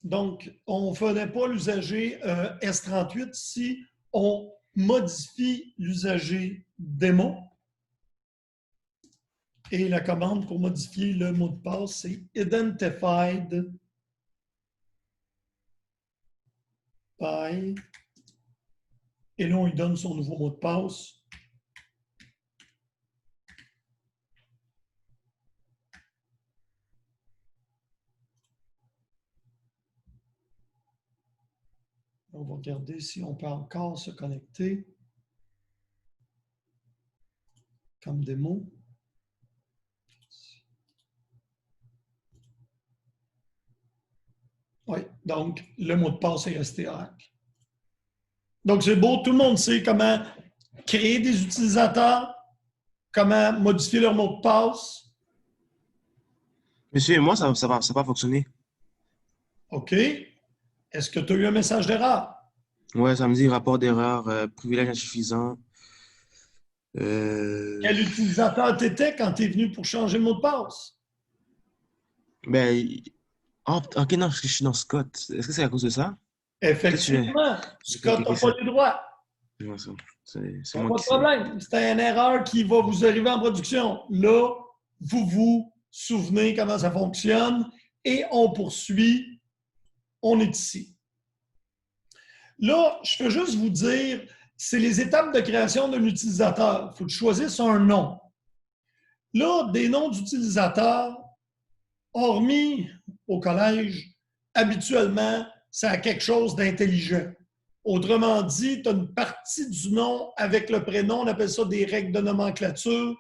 Donc, on ne ferait pas l'usager S38 si on modifie l'usager démon. Et la commande pour modifier le mot de passe, c'est identified by. Et là, on lui donne son nouveau mot de passe. On va regarder si on peut encore se connecter comme démo. Oui, donc le mot de passe est resté oracle. Donc c'est beau, tout le monde sait comment créer des utilisateurs, comment modifier leur mot de passe. Monsieur, moi, ça va pas fonctionner. OK. Est-ce que tu as eu un message d'erreur? Ouais, ça me dit rapport d'erreur, privilège insuffisant. Euh, Quel utilisateur tu étais quand tu es venu pour changer le mot de passe? ben, ok, non, je suis dans Scott. Est-ce que c'est à cause de ça? Peut-être que je vais Effectivement, Scott n'a cliquer ça. pas les droits. Ouais, c'est Il n'y a moi pas de qui sais. problème. C'est une erreur qui va vous arriver en production. Là, vous vous souvenez comment ça fonctionne et on poursuit. On est ici. Là, je peux juste vous dire, c'est les étapes de création d'un utilisateur. Il faut que tu choisisses un nom. Là, des noms d'utilisateurs, hormis au collège, habituellement, ça a quelque chose d'intelligent. Autrement dit, tu as une partie du nom avec le prénom, on appelle ça des règles de nomenclature,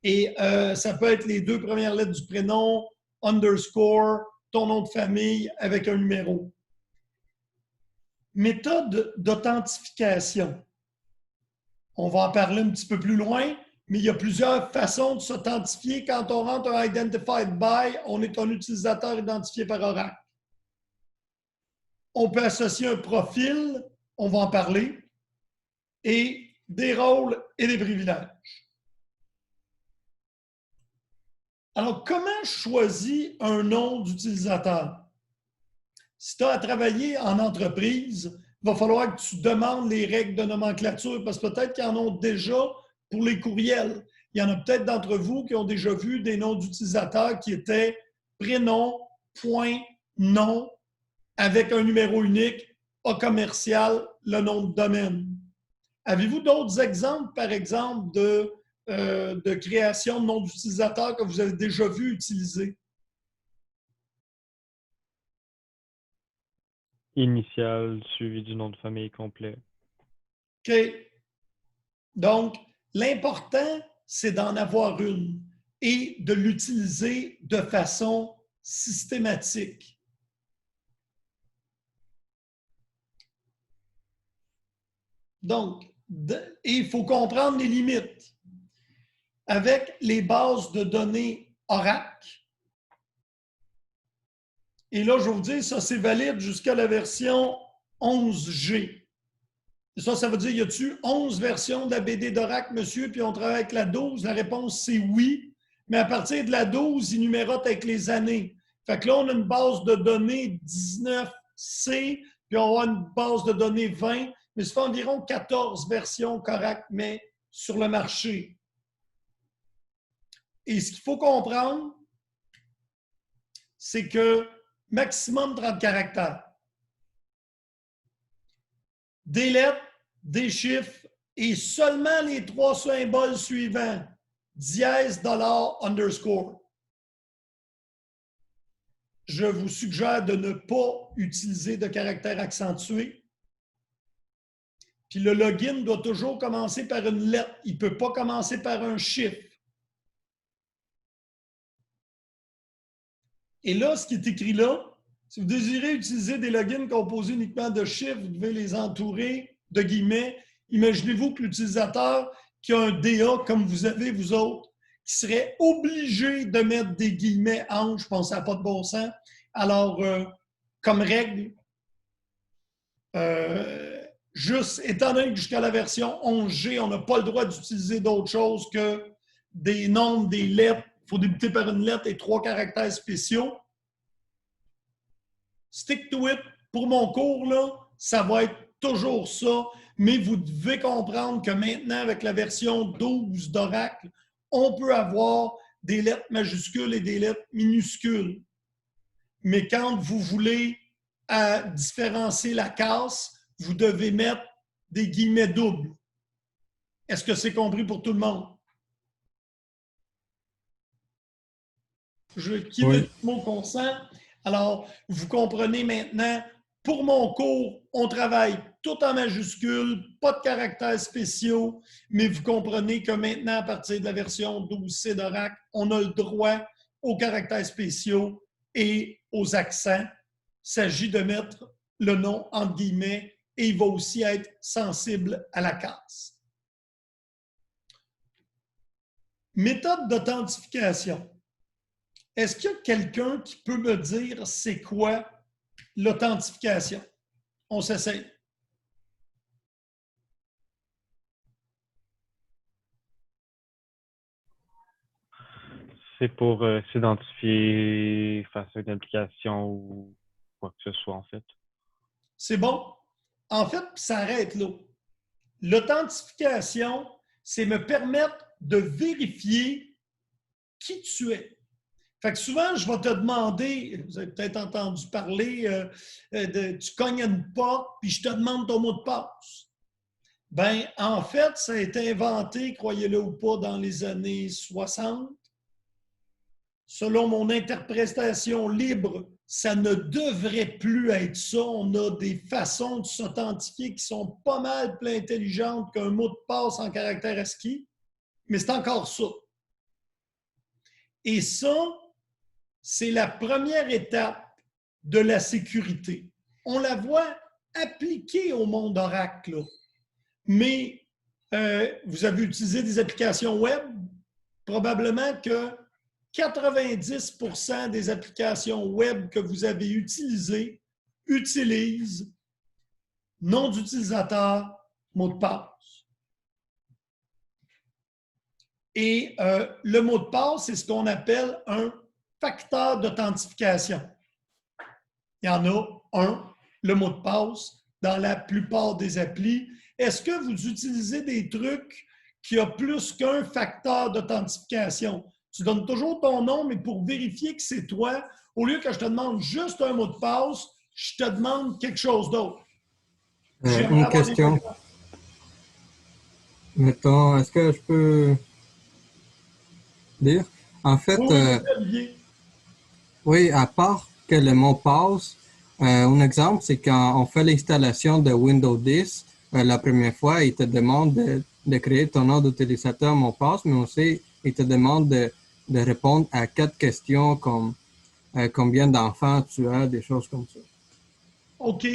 et ça peut être les deux premières lettres du prénom, underscore, ton nom de famille avec un numéro. Méthode d'authentification. On va en parler un petit peu plus loin, mais il y a plusieurs façons de s'authentifier. Quand on rentre un Identified by, on est un utilisateur identifié par Oracle. On peut associer un profil, on va en parler, et des rôles et des privilèges. Alors, comment je choisis un nom d'utilisateur? Si tu as à travailler en entreprise, il va falloir que tu demandes les règles de nomenclature parce que peut-être qu'ils en ont déjà pour les courriels. Il y en a peut-être d'entre vous qui ont déjà vu des noms d'utilisateurs qui étaient prénom, point, nom, avec un numéro unique, A commercial, le nom de domaine. Avez-vous d'autres exemples, par exemple, de création de noms d'utilisateurs que vous avez déjà vu utiliser? Initial suivi du nom de famille complet. OK. Donc, l'important, c'est d'en avoir une et de l'utiliser de façon systématique. Donc, il faut comprendre les limites. Avec les bases de données Oracle, et là, je vais vous dire, ça, c'est valide jusqu'à la version 11G. Et ça veut dire, y a-t-il 11 versions de la BD d'Oracle, monsieur, puis on travaille avec la 12? La réponse, c'est oui. Mais à partir de la 12, il numérote avec les années. Fait que là, on a une base de données 19C, puis on va avoir une base de données 20, mais ça fait environ 14 versions qu'Oracle met sur le marché. Et ce qu'il faut comprendre, c'est que maximum 30 caractères. Des lettres, des chiffres et seulement les 3 symboles suivants, dièse, dollar, underscore. Je vous suggère de ne pas utiliser de caractères accentués. Puis le login doit toujours commencer par une lettre. Il ne peut pas commencer par un chiffre. Et là, ce qui est écrit là, si vous désirez utiliser des logins composés uniquement de chiffres, vous devez les entourer de guillemets. Imaginez-vous que l'utilisateur qui a un DA comme vous avez, vous autres, qui serait obligé de mettre des guillemets entre, je pense que ça n'a pas de bon sens. Alors, comme règle, juste, étant donné que jusqu'à la version 11G, on n'a pas le droit d'utiliser d'autre chose que des nombres, des lettres. Il faut débuter par une lettre et 3 caractères spéciaux. stick to it. Pour mon cours, là, ça va être toujours ça. Mais vous devez comprendre que maintenant, avec la version 12 d'Oracle, on peut avoir des lettres majuscules et des lettres minuscules. Mais quand vous voulez différencier la casse, vous devez mettre des guillemets doubles. Est-ce que c'est compris pour tout le monde? Je quitte le mot consent. Alors, vous comprenez maintenant, pour mon cours, on travaille tout en majuscule, pas de caractères spéciaux, mais vous comprenez que maintenant, à partir de la version 12C d'Oracle, on a le droit aux caractères spéciaux et aux accents. Il s'agit de mettre le nom entre guillemets et il va aussi être sensible à la casse. Méthode d'authentification. Est-ce qu'il y a quelqu'un qui peut me dire c'est quoi l'authentification? On s'essaye. C'est pour s'identifier face à une application ou quoi que ce soit, en fait. C'est bon? En fait, ça arrête là. L'authentification, c'est me permettre de vérifier qui tu es. Fait que souvent, je vais te demander, vous avez peut-être entendu parler, tu cognes à une porte, puis je te demande ton mot de passe. Bien, en fait, ça a été inventé, croyez-le ou pas, dans les années 60. Selon mon interprétation libre, ça ne devrait plus être ça. On a des façons de s'authentifier qui sont pas mal plus intelligentes qu'un mot de passe en caractère ASCII, mais c'est encore ça. Et ça, c'est la première étape de la sécurité. On la voit appliquée au monde Oracle, là. Mais vous avez utilisé des applications web? Probablement que 90% des applications web que vous avez utilisées utilisent nom d'utilisateur, mot de passe. Et le mot de passe, c'est ce qu'on appelle un facteur d'authentification. Il y en a un, le mot de passe, dans la plupart des applis. Est-ce que vous utilisez des trucs qui ont plus qu'un facteur d'authentification? Tu donnes toujours ton nom, mais pour vérifier que c'est toi, au lieu que je te demande juste un mot de passe, je te demande quelque chose d'autre. Une question. Mettons, est-ce que je peux dire? En fait, oui, à part que le mot passe, un exemple, c'est quand on fait l'installation de Windows 10, la première fois, il te demande de créer ton nom d'utilisateur mot de passe, mais aussi, il te demande de répondre à 4 questions comme combien d'enfants tu as, des choses comme ça. OK.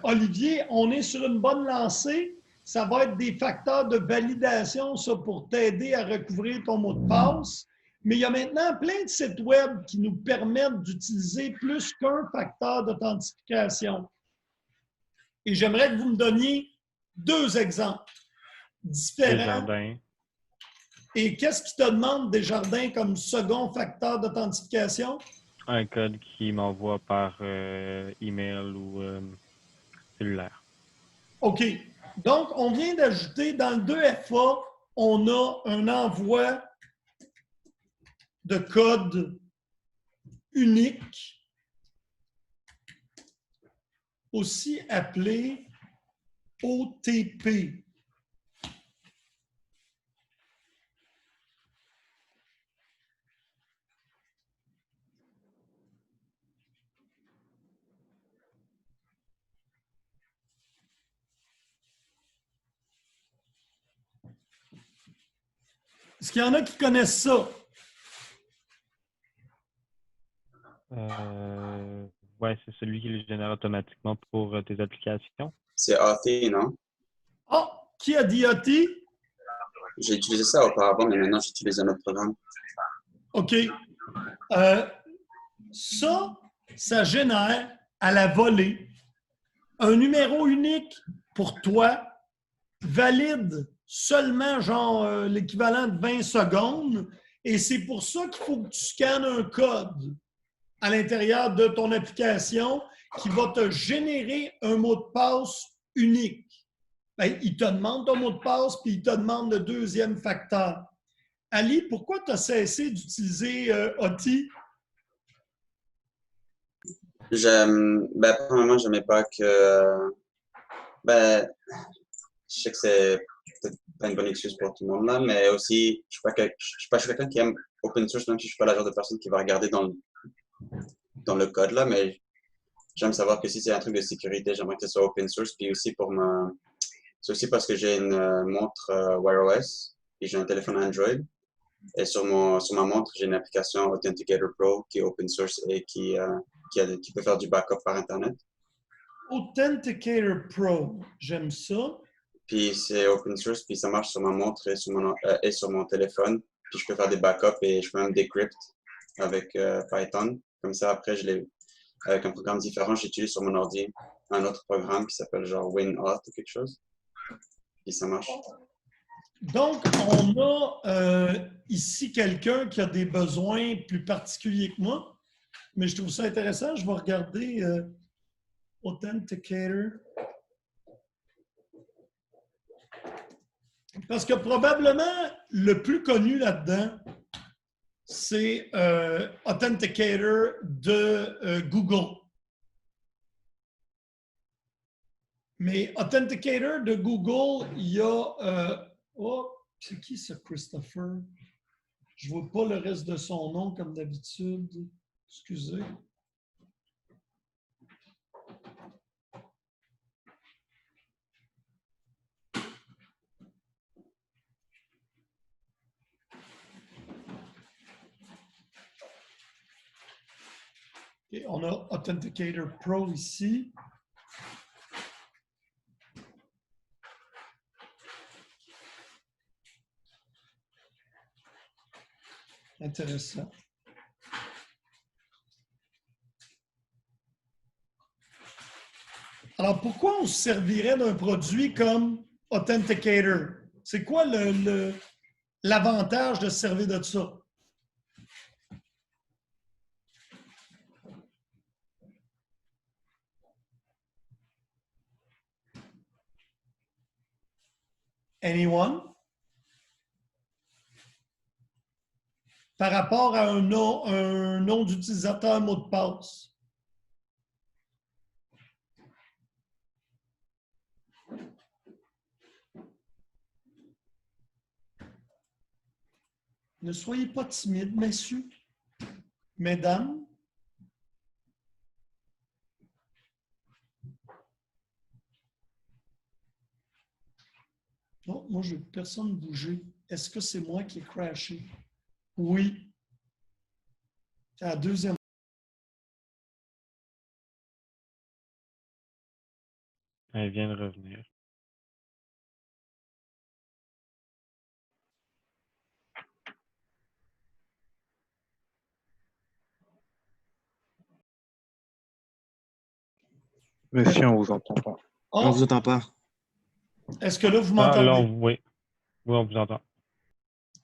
Olivier, on est sur une bonne lancée. Ça va être des facteurs de validation, ça, pour t'aider à recouvrir ton mot de passe. Mais il y a maintenant plein de sites web qui nous permettent d'utiliser plus qu'un facteur d'authentification. Et j'aimerais que vous me donniez 2 exemples différents. Desjardins. Et qu'est-ce qui te demande Desjardins comme second facteur d'authentification? Un code qui m'envoie par email ou cellulaire. OK. Donc, on vient d'ajouter dans le 2FA, on a un envoi de code unique, aussi appelé OTP. Est-ce qu'il y en a qui connaissent ça? Ouais, c'est celui qui le génère automatiquement pour tes applications. C'est AT, non? Oh, qui a dit AT? J'ai utilisé ça auparavant, mais maintenant j'utilise un autre programme. OK. Ça génère à la volée un numéro unique pour toi, valide seulement genre l'équivalent de 20 secondes, et c'est pour ça qu'il faut que tu scannes un code. à l'intérieur de ton application qui va te générer un mot de passe unique. Bien, il te demande ton mot de passe, puis il te demande le deuxième facteur. Ali, pourquoi tu as cessé d'utiliser OTI? Premièrement, je n'aimais pas que... je sais que c'est peut-être pas une bonne excuse pour tout le monde là, mais aussi, je suis pas quelqu'un qui aime open source, même si je suis pas la genre de personne qui va regarder dans le code là, mais j'aime savoir que si c'est un truc de sécurité, j'aimerais que ce soit open source. Puis aussi c'est aussi parce que j'ai une montre Wear OS et j'ai un téléphone Android. Et sur ma montre, j'ai une application Authenticator Pro qui est open source et qui peut faire du backup par Internet. Authenticator Pro, j'aime ça. Puis c'est open source, puis ça marche sur ma montre et sur mon téléphone. Puis je peux faire des backups et je peux même decrypt avec Python. Comme ça, après, avec un programme différent, j'utilise sur mon ordi un autre programme qui s'appelle genre WinAuth ou quelque chose. Puis ça marche. Donc, on a ici quelqu'un qui a des besoins plus particuliers que moi, mais je trouve ça intéressant. Je vais regarder Authenticator. Parce que probablement, le plus connu là-dedans, c'est Authenticator de Google. Mais Authenticator de Google, il y a... c'est qui ce Christopher? Je ne vois pas le reste de son nom comme d'habitude. Excusez. Okay, on a Authenticator Pro ici. Intéressant. Alors, pourquoi on se servirait d'un produit comme Authenticator? C'est quoi l'avantage de se servir de ça? Anyone? Par rapport à un nom d'utilisateur mot de passe. Ne soyez pas timides, messieurs, mesdames. Non, moi, je ne veux personne bouger. Est-ce que c'est moi qui ai crashé? Oui. C'est la deuxième. Elle vient de revenir. Monsieur, on vous entend pas. On ne vous entend pas. Est-ce que là, vous Ah, m'entendez? là, oui. Oui, on vous entend.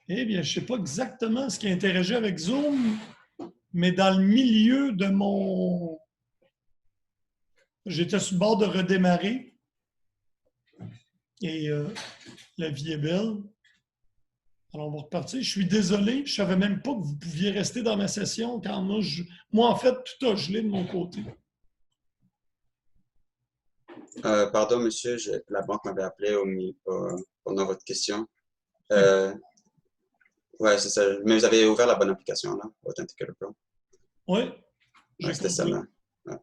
Eh bien, je ne sais pas exactement ce qui a interagi avec Zoom, mais dans le milieu de mon... J'étais sur le bord de redémarrer. Et la vie est belle. Alors, on va repartir. Je suis désolé, je ne savais même pas que vous pouviez rester dans ma session quand moi en fait, tout a gelé de mon côté. Pardon, monsieur, la banque m'avait appelé pendant votre question. Ouais, c'est ça. Mais vous avez ouvert la bonne application, là, Authenticator Pro. Oui, Ouais, c'était celle-là. Ouais.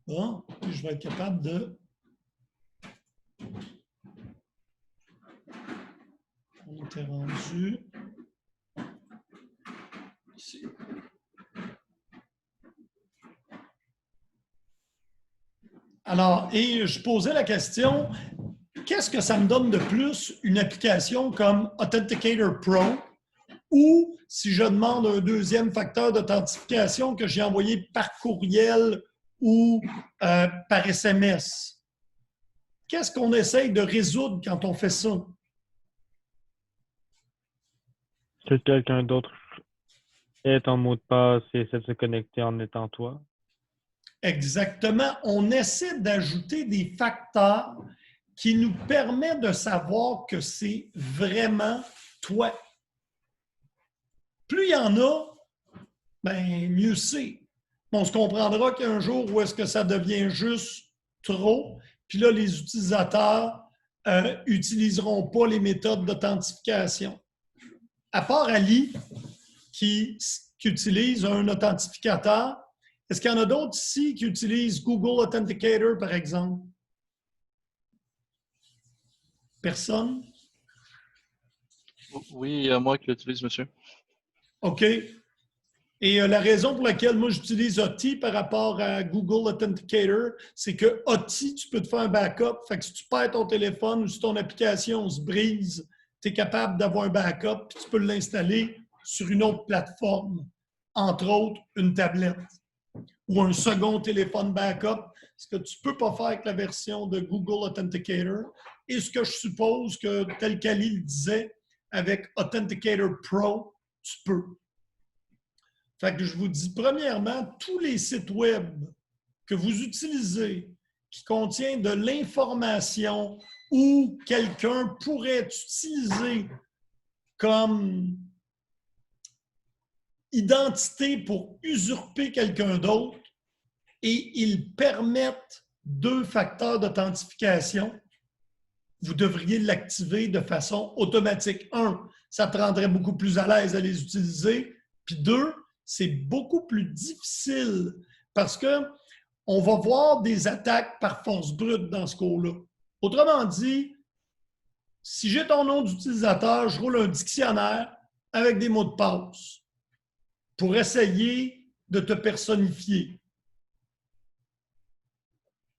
Bon, puis je vais être capable de... On était rendu ici. Alors, et je posais la question, qu'est-ce que ça me donne de plus une application comme Authenticator Pro ou si je demande un deuxième facteur d'authentification que j'ai envoyé par courriel ou par SMS? Qu'est-ce qu'on essaye de résoudre quand on fait ça? C'est quelqu'un d'autre. Et ton mot de passe, et essaie de se connecter en étant toi. Exactement. On essaie d'ajouter des facteurs qui nous permettent de savoir que c'est vraiment toi. Plus il y en a, ben mieux c'est. On se comprendra qu'un jour où est-ce que ça devient juste trop, puis là, les utilisateurs n'utiliseront pas les méthodes d'authentification. À part Ali, qui utilise un authentificateur, est-ce qu'il y en a d'autres ici qui utilisent Google Authenticator, par exemple? Personne? Oui, il y a moi qui l'utilise, monsieur. OK. Et la raison pour laquelle moi j'utilise OTI par rapport à Google Authenticator, c'est que OTI, tu peux te faire un backup. Fait que si tu perds ton téléphone ou si ton application se brise, tu es capable d'avoir un backup puis tu peux l'installer sur une autre plateforme, entre autres une tablette ou un second téléphone backup, ce que tu ne peux pas faire avec la version de Google Authenticator. Et ce que je suppose que, tel qu'Ali le disait, avec Authenticator Pro, tu peux. Fait que je vous dis, premièrement, tous les sites web que vous utilisez qui contiennent de l'information ou quelqu'un pourrait utiliser comme identité pour usurper quelqu'un d'autre et ils permettent 2 facteurs d'authentification, vous devriez l'activer de façon automatique. 1, ça te rendrait beaucoup plus à l'aise à les utiliser. Puis 2, c'est beaucoup plus difficile parce qu'on va voir des attaques par force brute dans ce cas-là. Autrement dit, si j'ai ton nom d'utilisateur, je roule un dictionnaire avec des mots de passe pour essayer de te personnifier.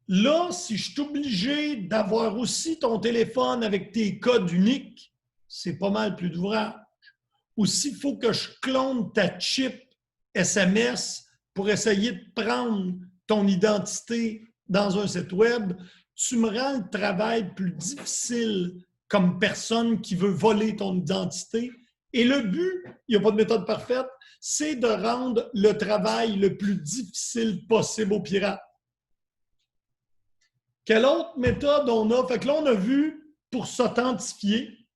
Là, si je suis obligé d'avoir aussi ton téléphone avec tes codes uniques, c'est pas mal plus d'ouvrage. Ou s'il faut que je clone ta chip SMS pour essayer de prendre ton identité dans un site web, tu me rends le travail plus difficile comme personne qui veut voler ton identité. Et le but, il n'y a pas de méthode parfaite, c'est de rendre le travail le plus difficile possible aux pirates. Quelle autre méthode on a? Fait que là, on a vu pour s'authentifier,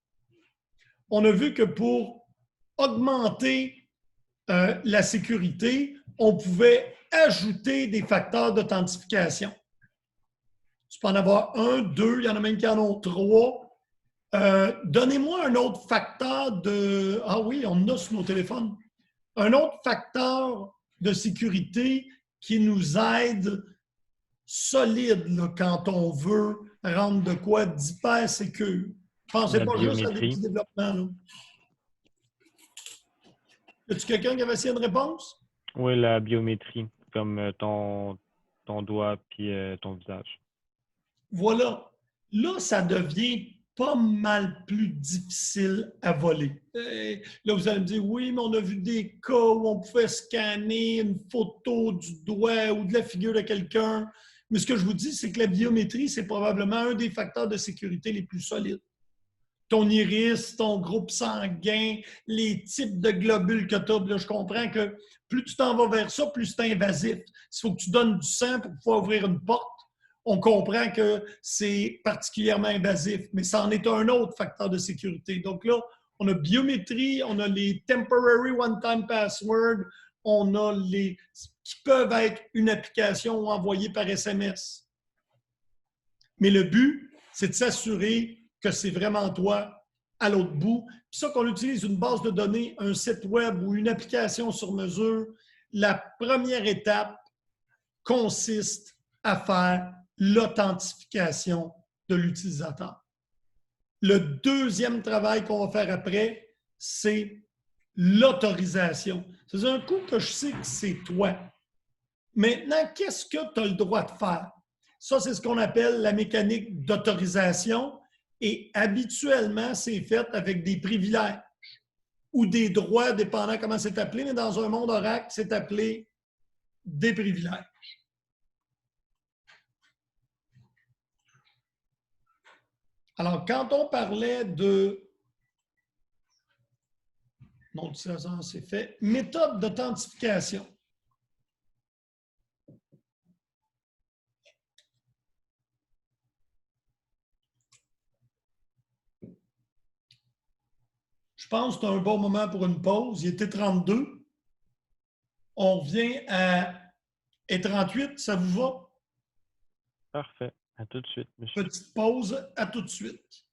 on a vu que pour augmenter la sécurité, on pouvait ajouter des facteurs d'authentification. Tu peux en avoir 1, 2, il y en a même qui en ont 3. Donnez-moi un autre facteur de... Ah oui, on a sur nos téléphones. Un autre facteur de sécurité qui nous aide solide là, quand on veut rendre de quoi d'hyper sécure. Pensez pas juste à des petits développements. Là. Y a-t-il quelqu'un qui avait essayé une réponse? Oui, la biométrie, comme ton doigt et ton visage. Voilà. Là, ça devient pas mal plus difficile à voler. Là, vous allez me dire, oui, mais on a vu des cas où on pouvait scanner une photo du doigt ou de la figure de quelqu'un. Mais ce que je vous dis, c'est que la biométrie, c'est probablement un des facteurs de sécurité les plus solides. Ton iris, ton groupe sanguin, les types de globules que tu as. Là, je comprends que plus tu t'en vas vers ça, plus c'est invasif. Il faut que tu donnes du sang pour pouvoir ouvrir une porte. On comprend que c'est particulièrement invasif, mais ça en est un autre facteur de sécurité. Donc là, on a biométrie, on a les temporary one-time passwords, on a les qui peuvent être une application envoyée par SMS. Mais le but, c'est de s'assurer que c'est vraiment toi à l'autre bout. Puis ça, qu'on utilise une base de données, un site web ou une application sur mesure, la première étape consiste à faire l'authentification de l'utilisateur. Le deuxième travail qu'on va faire après, c'est l'autorisation. C'est un coup que je sais que c'est toi. Maintenant, qu'est-ce que tu as le droit de faire? Ça, c'est ce qu'on appelle la mécanique d'autorisation et habituellement, c'est fait avec des privilèges ou des droits, dépendant comment c'est appelé, mais dans un monde Oracle, c'est appelé des privilèges. Alors, quand on parlait de Nom d'utilisation, c'est fait. Méthode d'authentification. Je pense que c'est un bon moment pour une pause. Il était 32. On revient à et 38. Ça vous va? Parfait. À tout de suite, monsieur. Petite pause. À tout de suite.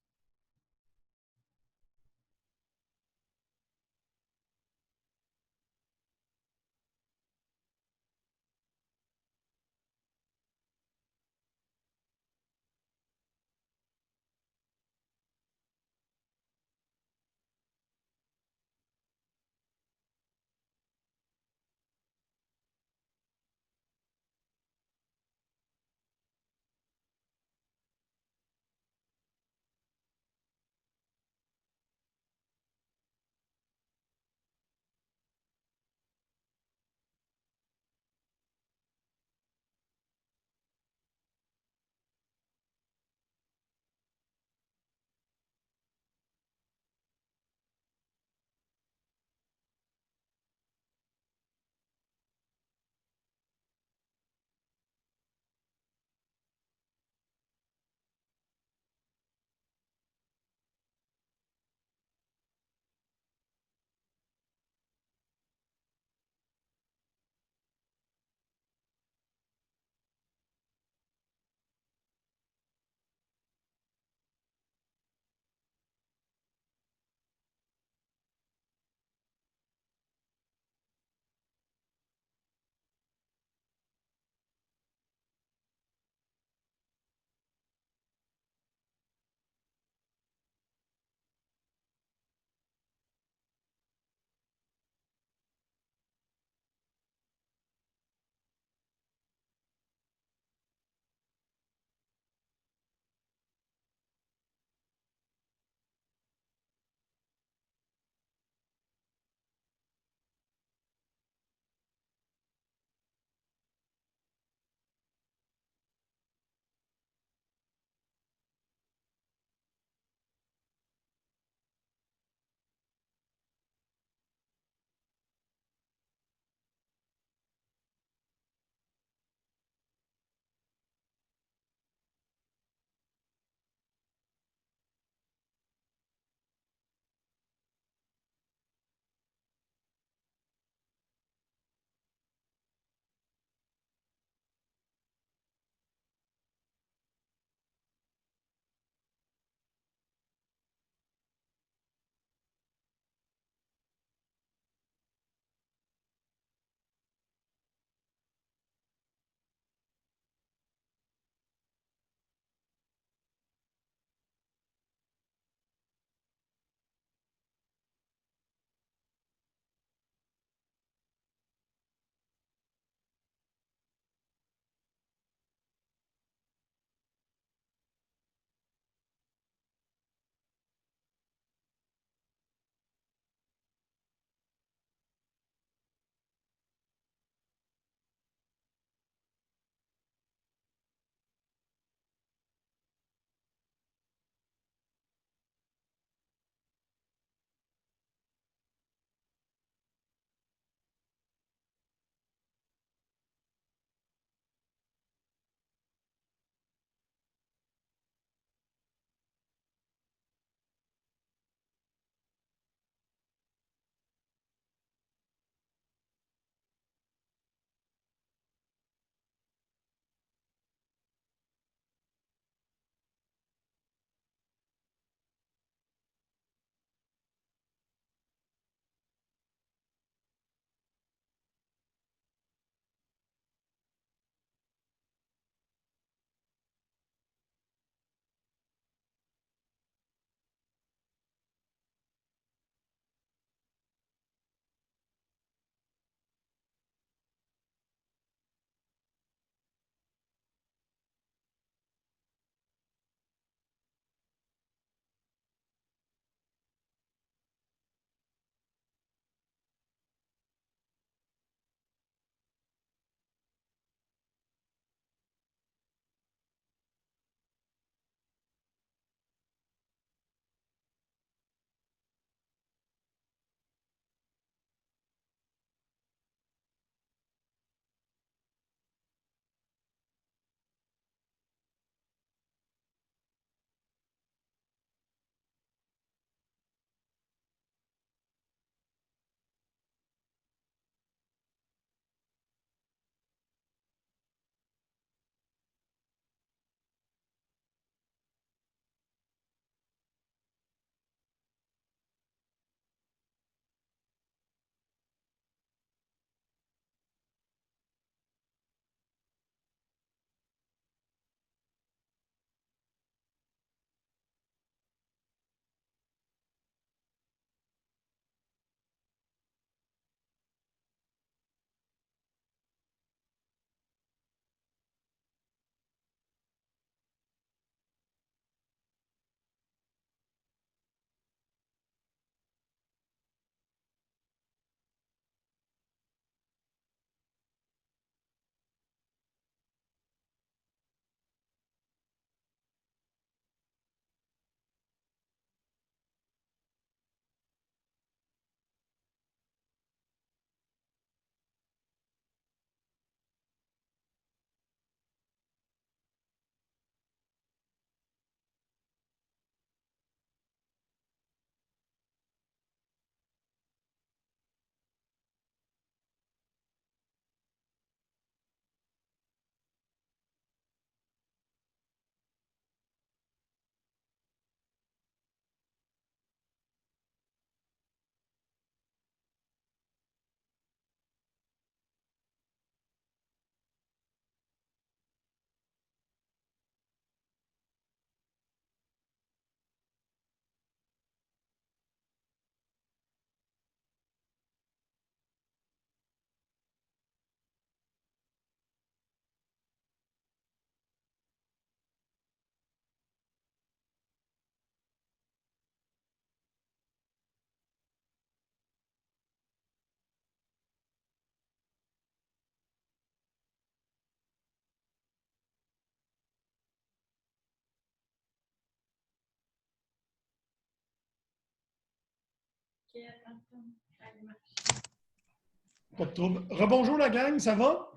Pas de trouble. Rebonjour la gang, ça va?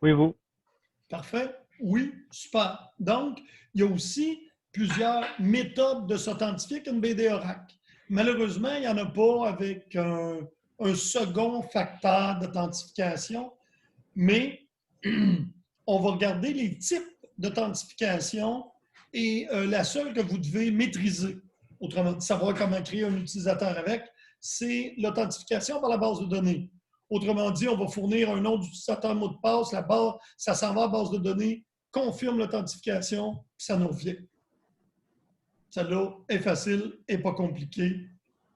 Oui, vous. Parfait. Oui, super. Donc, il y a aussi plusieurs méthodes de s'authentifier qu'une BD Oracle. Malheureusement, il n'y en a pas avec un second facteur d'authentification, mais on va regarder les types d'authentification et la seule que vous devez maîtriser, autrement dit, savoir comment créer un utilisateur avec, c'est l'authentification par la base de données. Autrement dit, on va fournir un nom d'utilisateur mot de passe, la base, ça s'en va à la base de données, confirme l'authentification, puis ça nous revient. Celle-là est facile et pas compliquée,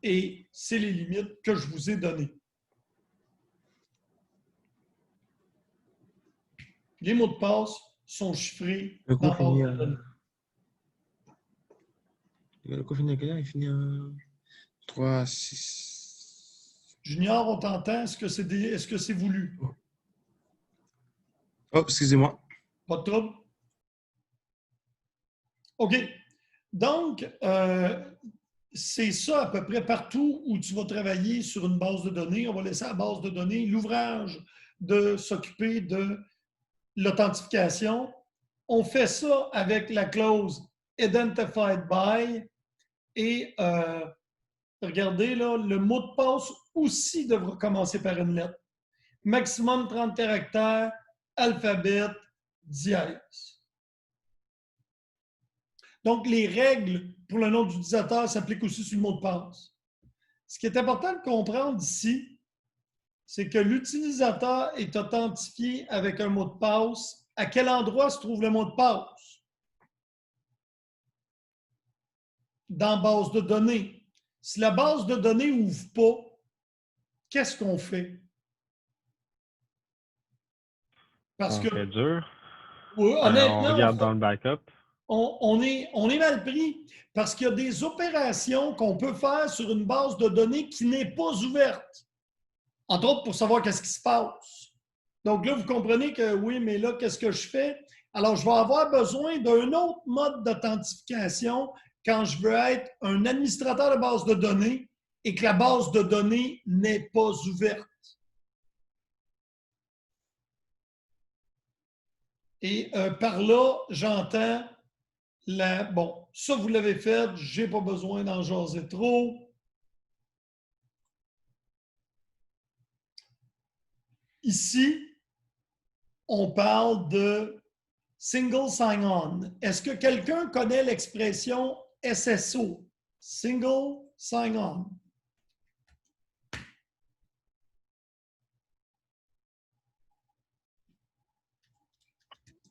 et c'est les limites que je vous ai données. Les mots de passe sont chiffrés dans la base de données. Le cours finit à quelle heure? Il finit à 3, 6. Junior, on t'entend? Est-ce que c'est voulu? Oh, excusez-moi. Pas de trouble? OK. Donc, c'est ça à peu près partout où tu vas travailler sur une base de données. On va laisser à la base de données l'ouvrage de s'occuper de l'authentification. On fait ça avec la clause Identified by et regardez, là, le mot de passe aussi devra commencer par une lettre. Maximum 30 caractères, alphabet, dièse. Donc, les règles pour le nom d'utilisateur s'appliquent aussi sur le mot de passe. Ce qui est important de comprendre ici, c'est que l'utilisateur est authentifié avec un mot de passe. À quel endroit se trouve le mot de passe? Dans la base de données. Si la base de données n'ouvre pas, qu'est-ce qu'on fait? Parce que. C'est dur. Oui, honnêtement, on regarde dans le backup. On est mal pris parce qu'il y a des opérations qu'on peut faire sur une base de données qui n'est pas ouverte. Entre autres, pour savoir qu'est-ce qui se passe. Donc là, vous comprenez que oui, mais là, qu'est-ce que je fais? Alors, je vais avoir besoin d'un autre mode d'authentification quand je veux être un administrateur de base de données et que la base de données n'est pas ouverte. Et par là, j'entends bon, ça, vous l'avez fait, je n'ai pas besoin d'en jaser trop. Ici, on parle de Single Sign-On. Est-ce que quelqu'un connaît l'expression SSO? Single Sign-On.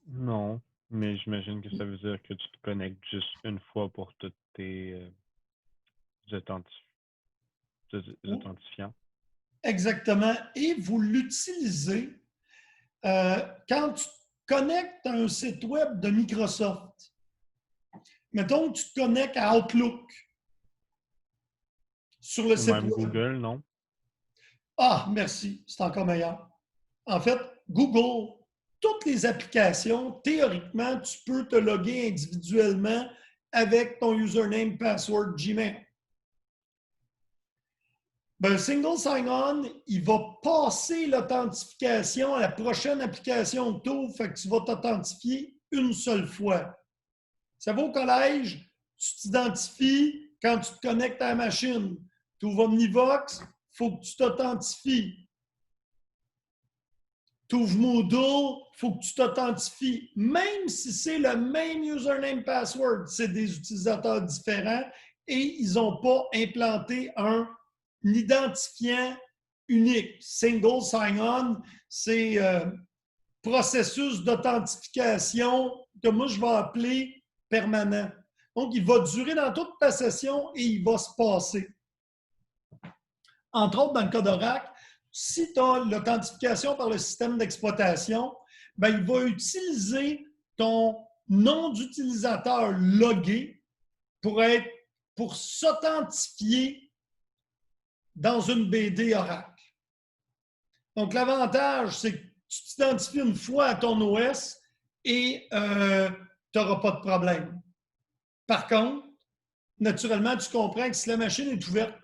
Non, mais j'imagine que ça veut dire que tu te connectes juste une fois pour tous tes authentifiants. Exactement. Et vous l'utilisez quand tu te connectes à un site web de Microsoft. Mettons que tu te connectes à Outlook sur le site web. Google, non? Ah, merci. C'est encore meilleur. En fait, Google, toutes les applications, théoriquement, tu peux te loguer individuellement avec ton username, password, Gmail. Ben, Single Sign-On, il va passer l'authentification à la prochaine application que tu ouvres, fait que tu vas t'authentifier une seule fois. Ça va au collège, tu t'identifies quand tu te connectes à la machine. Tu ouvres Omnivox, il faut que tu t'authentifies. Tu ouvres Moodle, il faut que tu t'authentifies. Même si c'est le même username password, c'est des utilisateurs différents et ils n'ont pas implanté un identifiant unique. Single sign-on, c'est processus d'authentification que moi je vais appeler permanent. Donc, il va durer dans toute ta session et il va se passer. Entre autres, dans le cas d'Oracle, si tu as l'authentification par le système d'exploitation, ben, il va utiliser ton nom d'utilisateur logué pour s'authentifier dans une BD Oracle. Donc, l'avantage, c'est que tu t'identifies une fois à ton OS et tu n'auras pas de problème. Par contre, naturellement, tu comprends que si la machine est ouverte,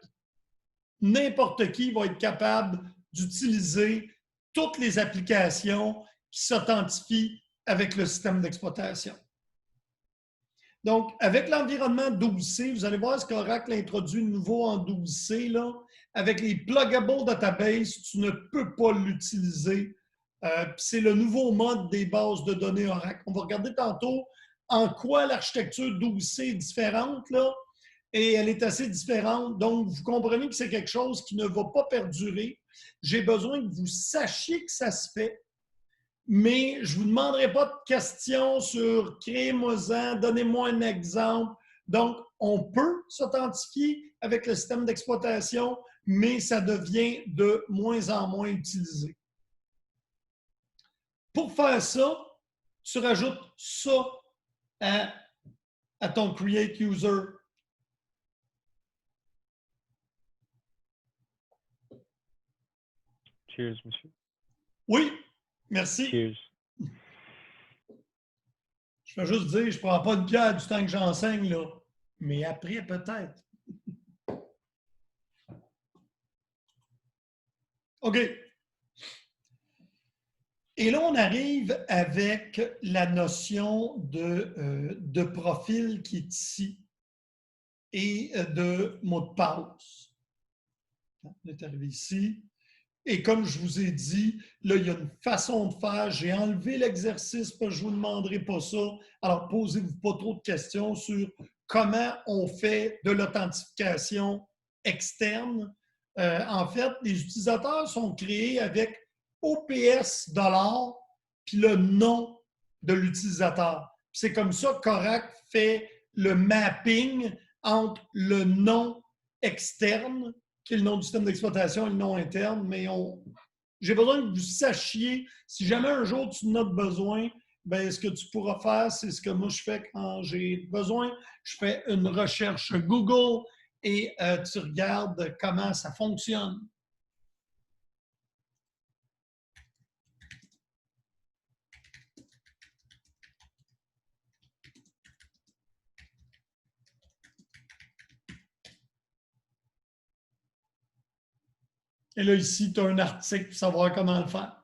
n'importe qui va être capable d'utiliser toutes les applications qui s'authentifient avec le système d'exploitation. Donc, avec l'environnement 12C, vous allez voir ce qu'Oracle introduit de nouveau en 12C, là. Avec les pluggable databases, tu ne peux pas l'utiliser. C'est le nouveau mode des bases de données Oracle. On va regarder tantôt en quoi l'architecture 12C est différente, là, et elle est assez différente. Donc, vous comprenez que c'est quelque chose qui ne va pas perdurer. J'ai besoin que vous sachiez que ça se fait, mais je ne vous demanderai pas de questions sur créez-moi-en, donnez-moi un exemple. Donc, on peut s'authentifier avec le système d'exploitation, mais ça devient de moins en moins utilisé. Pour faire ça, tu rajoutes ça à ton Create User. Cheers, monsieur. Oui, merci. Cheers. Je vais juste dire, je ne prends pas de bière du temps que j'enseigne, là. Mais après, peut-être. OK. Et là, on arrive avec la notion de profil qui est ici et de mot de passe. On est arrivé ici. Et comme je vous ai dit, là, il y a une façon de faire. J'ai enlevé l'exercice parce que je ne vous demanderai pas ça. Alors, posez-vous pas trop de questions sur comment on fait de l'authentification externe. En fait, les utilisateurs sont créés avec OPS $, puis le nom de l'utilisateur. C'est comme ça qu'Oracle fait le mapping entre le nom externe, qui est le nom du système d'exploitation, et le nom interne, mais j'ai besoin que vous sachiez, si jamais un jour tu en as besoin, bien, ce que tu pourras faire, c'est ce que moi je fais quand j'ai besoin. Je fais une recherche Google et tu regardes comment ça fonctionne. Et là, ici, tu as un article pour savoir comment le faire.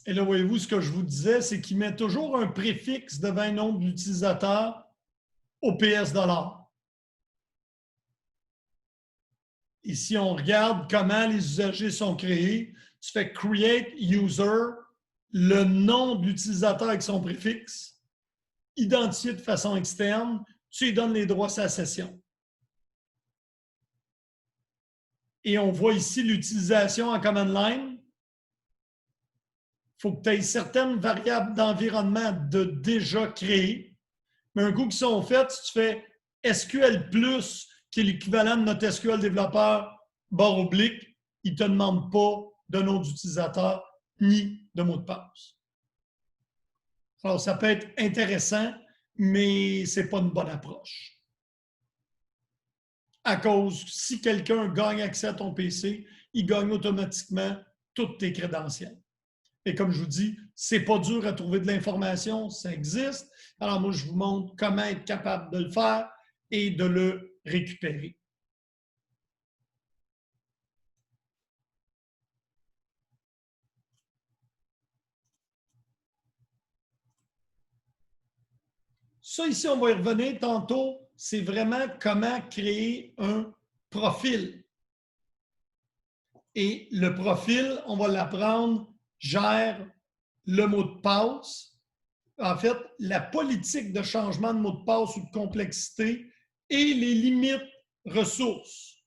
Et là, voyez-vous, ce que je vous disais, c'est qu'il met toujours un préfixe devant le nom de l'utilisateur OPS $. Ici, on regarde comment les usagers sont créés. Tu fais Create User, le nom de l'utilisateur avec son préfixe, identifié de façon externe, tu lui donnes les droits à sa session. Et on voit ici l'utilisation en command line. Il faut que tu aies certaines variables d'environnement de déjà créées. Mais un coup qu'ils sont faites, si tu fais SQL+, qui est l'équivalent de notre SQL développeur, barre oblique, il ne te demande pas de nom d'utilisateur ni de mot de passe. Alors, ça peut être intéressant, mais ce n'est pas une bonne approche. À cause, si quelqu'un gagne accès à ton PC, il gagne automatiquement toutes tes crédentiels. Et comme je vous dis, ce n'est pas dur à trouver de l'information, ça existe. Alors moi, je vous montre comment être capable de le faire et de le récupérer. Ça, ici, on va y revenir tantôt. C'est vraiment comment créer un profil. Et le profil, on va l'apprendre, gère le mot de passe. En fait, la politique de changement de mot de passe ou de complexité et les limites ressources.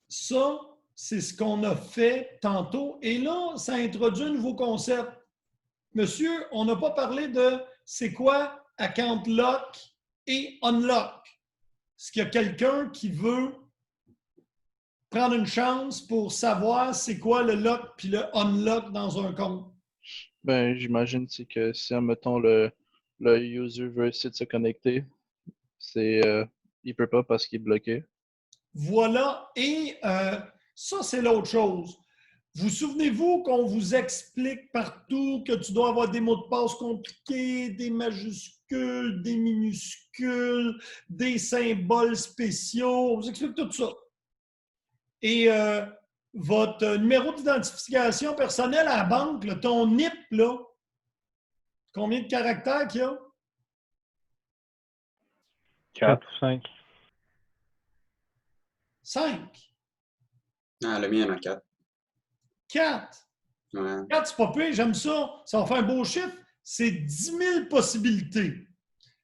Ça, c'est ce qu'on a fait tantôt. Et là, ça introduit un nouveau concept. Monsieur, on n'a pas parlé de c'est quoi account lock et unlock. Est-ce qu'il y a quelqu'un qui veut prendre une chance pour savoir c'est quoi le lock puis le unlock dans un compte? Ben, j'imagine que si, admettons, le user veut essayer de se connecter, Il peut pas parce qu'il est bloqué. Voilà. Et ça, c'est l'autre chose. Vous souvenez-vous qu'on vous explique partout que tu dois avoir des mots de passe compliqués, des majuscules, des minuscules, des symboles spéciaux. On vous explique tout ça. Et votre numéro d'identification personnelle à la banque, là, ton NIP, là, combien de caractères qu'il y a? 4 ou 5. 5. Ah, le mien en a 4. 4. Ouais. 4, c'est pas pire, j'aime ça. Ça va faire un beau chiffre. C'est 10 000 possibilités.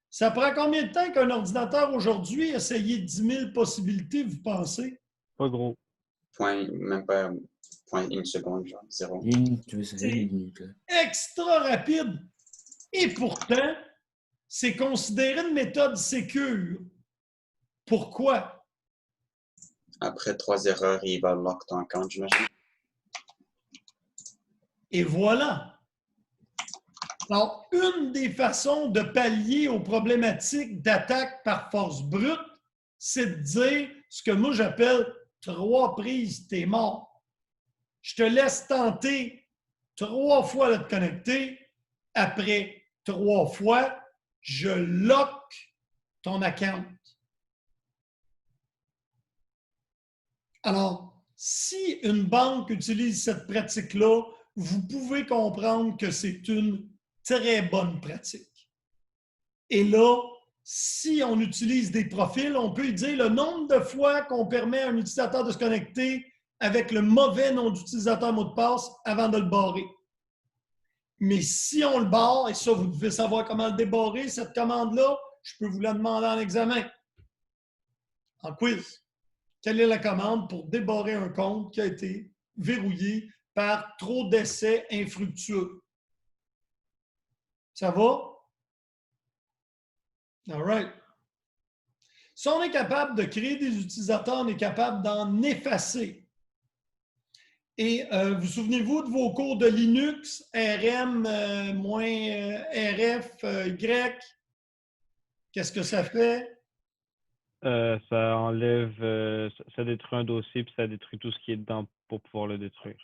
Ça prend combien de temps qu'un ordinateur aujourd'hui essayer 10 000 possibilités, vous pensez? Pas gros. Même pas point une seconde, genre 0. C'est extra rapide. Et pourtant, c'est considéré une méthode sécure. Pourquoi? Après 3 erreurs, il va lock ton compte, j'imagine. Et voilà. Alors, une des façons de pallier aux problématiques d'attaque par force brute, c'est de dire ce que moi j'appelle 3 prises, t'es mort. Je te laisse tenter 3 fois de te connecter. Après 3 fois, je lock ton account. Alors, si une banque utilise cette pratique-là, vous pouvez comprendre que c'est une très bonne pratique. Et là, si on utilise des profils, on peut dire le nombre de fois qu'on permet à un utilisateur de se connecter avec le mauvais nom d'utilisateur mot de passe avant de le barrer. Mais si on le barre, et ça, vous devez savoir comment le débarrer, cette commande-là, je peux vous la demander en examen, en quiz. Quelle est la commande pour débarrer un compte qui a été verrouillé par trop d'essais infructueux? Ça va? All right. Si on est capable de créer des utilisateurs, on est capable d'en effacer. Et vous souvenez-vous de vos cours de Linux, RM, RF, Y? Qu'est-ce que ça fait? Ça enlève, ça détruit un dossier puis ça détruit tout ce qui est dedans pour pouvoir le détruire.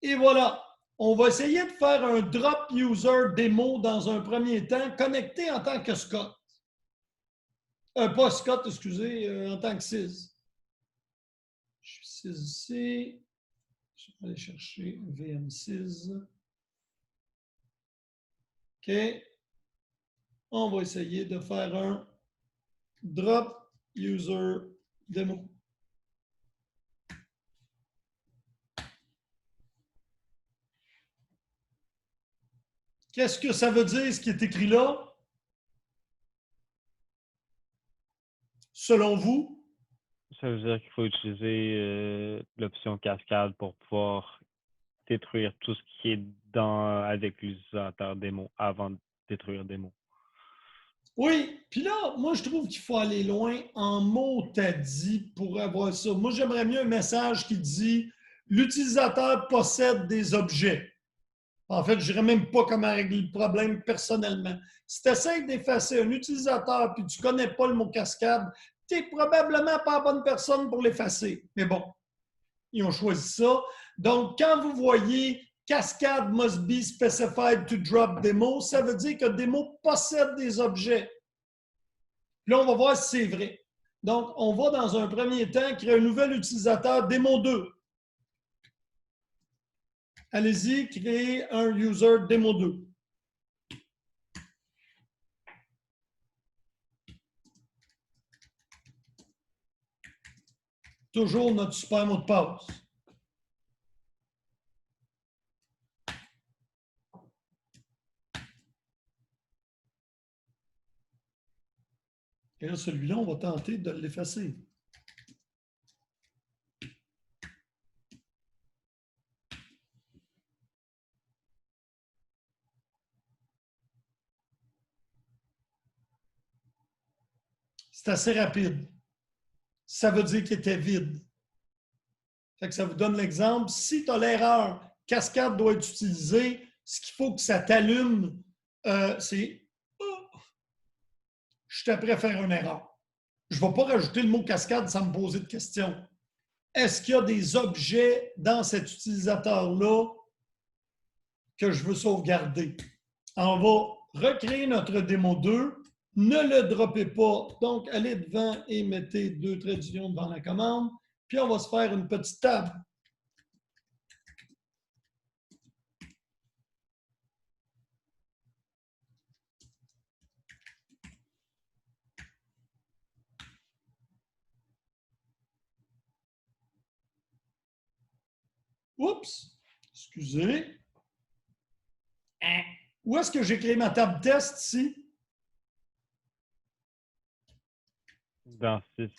Et voilà. On va essayer de faire un drop user démo dans un premier temps, connecté en tant que Scott. Pas Scott, excusez, en tant que SIS. Je suis SIS ici. Je vais aller chercher VM6. OK. On va essayer de faire un drop user démo. Qu'est-ce que ça veut dire, ce qui est écrit là? Selon vous? Ça veut dire qu'il faut utiliser l'option cascade pour pouvoir détruire tout ce qui est avec l'utilisateur démo avant de détruire démo. Oui, puis là, moi, je trouve qu'il faut aller loin en mot à dit pour avoir ça. Moi, j'aimerais mieux un message qui dit « L'utilisateur possède des objets ». En fait, je ne dirais même pas comment régler le problème personnellement. Si tu essaies d'effacer un utilisateur puis tu ne connais pas le mot cascade, tu n'es probablement pas la bonne personne pour l'effacer. Mais bon, ils ont choisi ça. Donc, quand vous voyez Cascade must be specified to drop demo, ça veut dire que démo possède des objets. Là, on va voir si c'est vrai. Donc, on va dans un premier temps créer un nouvel utilisateur démo 2. Allez-y, créez un user démo 2. Toujours notre super mot de passe. Et là, celui-là, on va tenter de l'effacer. C'est assez rapide. Ça veut dire qu'il était vide. Fait que ça vous donne l'exemple. Si tu as l'erreur, cascade doit être utilisée, ce qu'il faut que ça t'allume, c'est je suis après faire une erreur. Je ne vais pas rajouter le mot cascade sans me poser de questions. Est-ce qu'il y a des objets dans cet utilisateur-là que je veux sauvegarder? On va recréer notre démo 2. Ne le droppez pas. Donc, allez devant et mettez 2 traits d'union devant la commande. Puis, on va se faire une petite table. Oups! Excusez. Où est-ce que j'ai créé ma table test ici? Dans 6.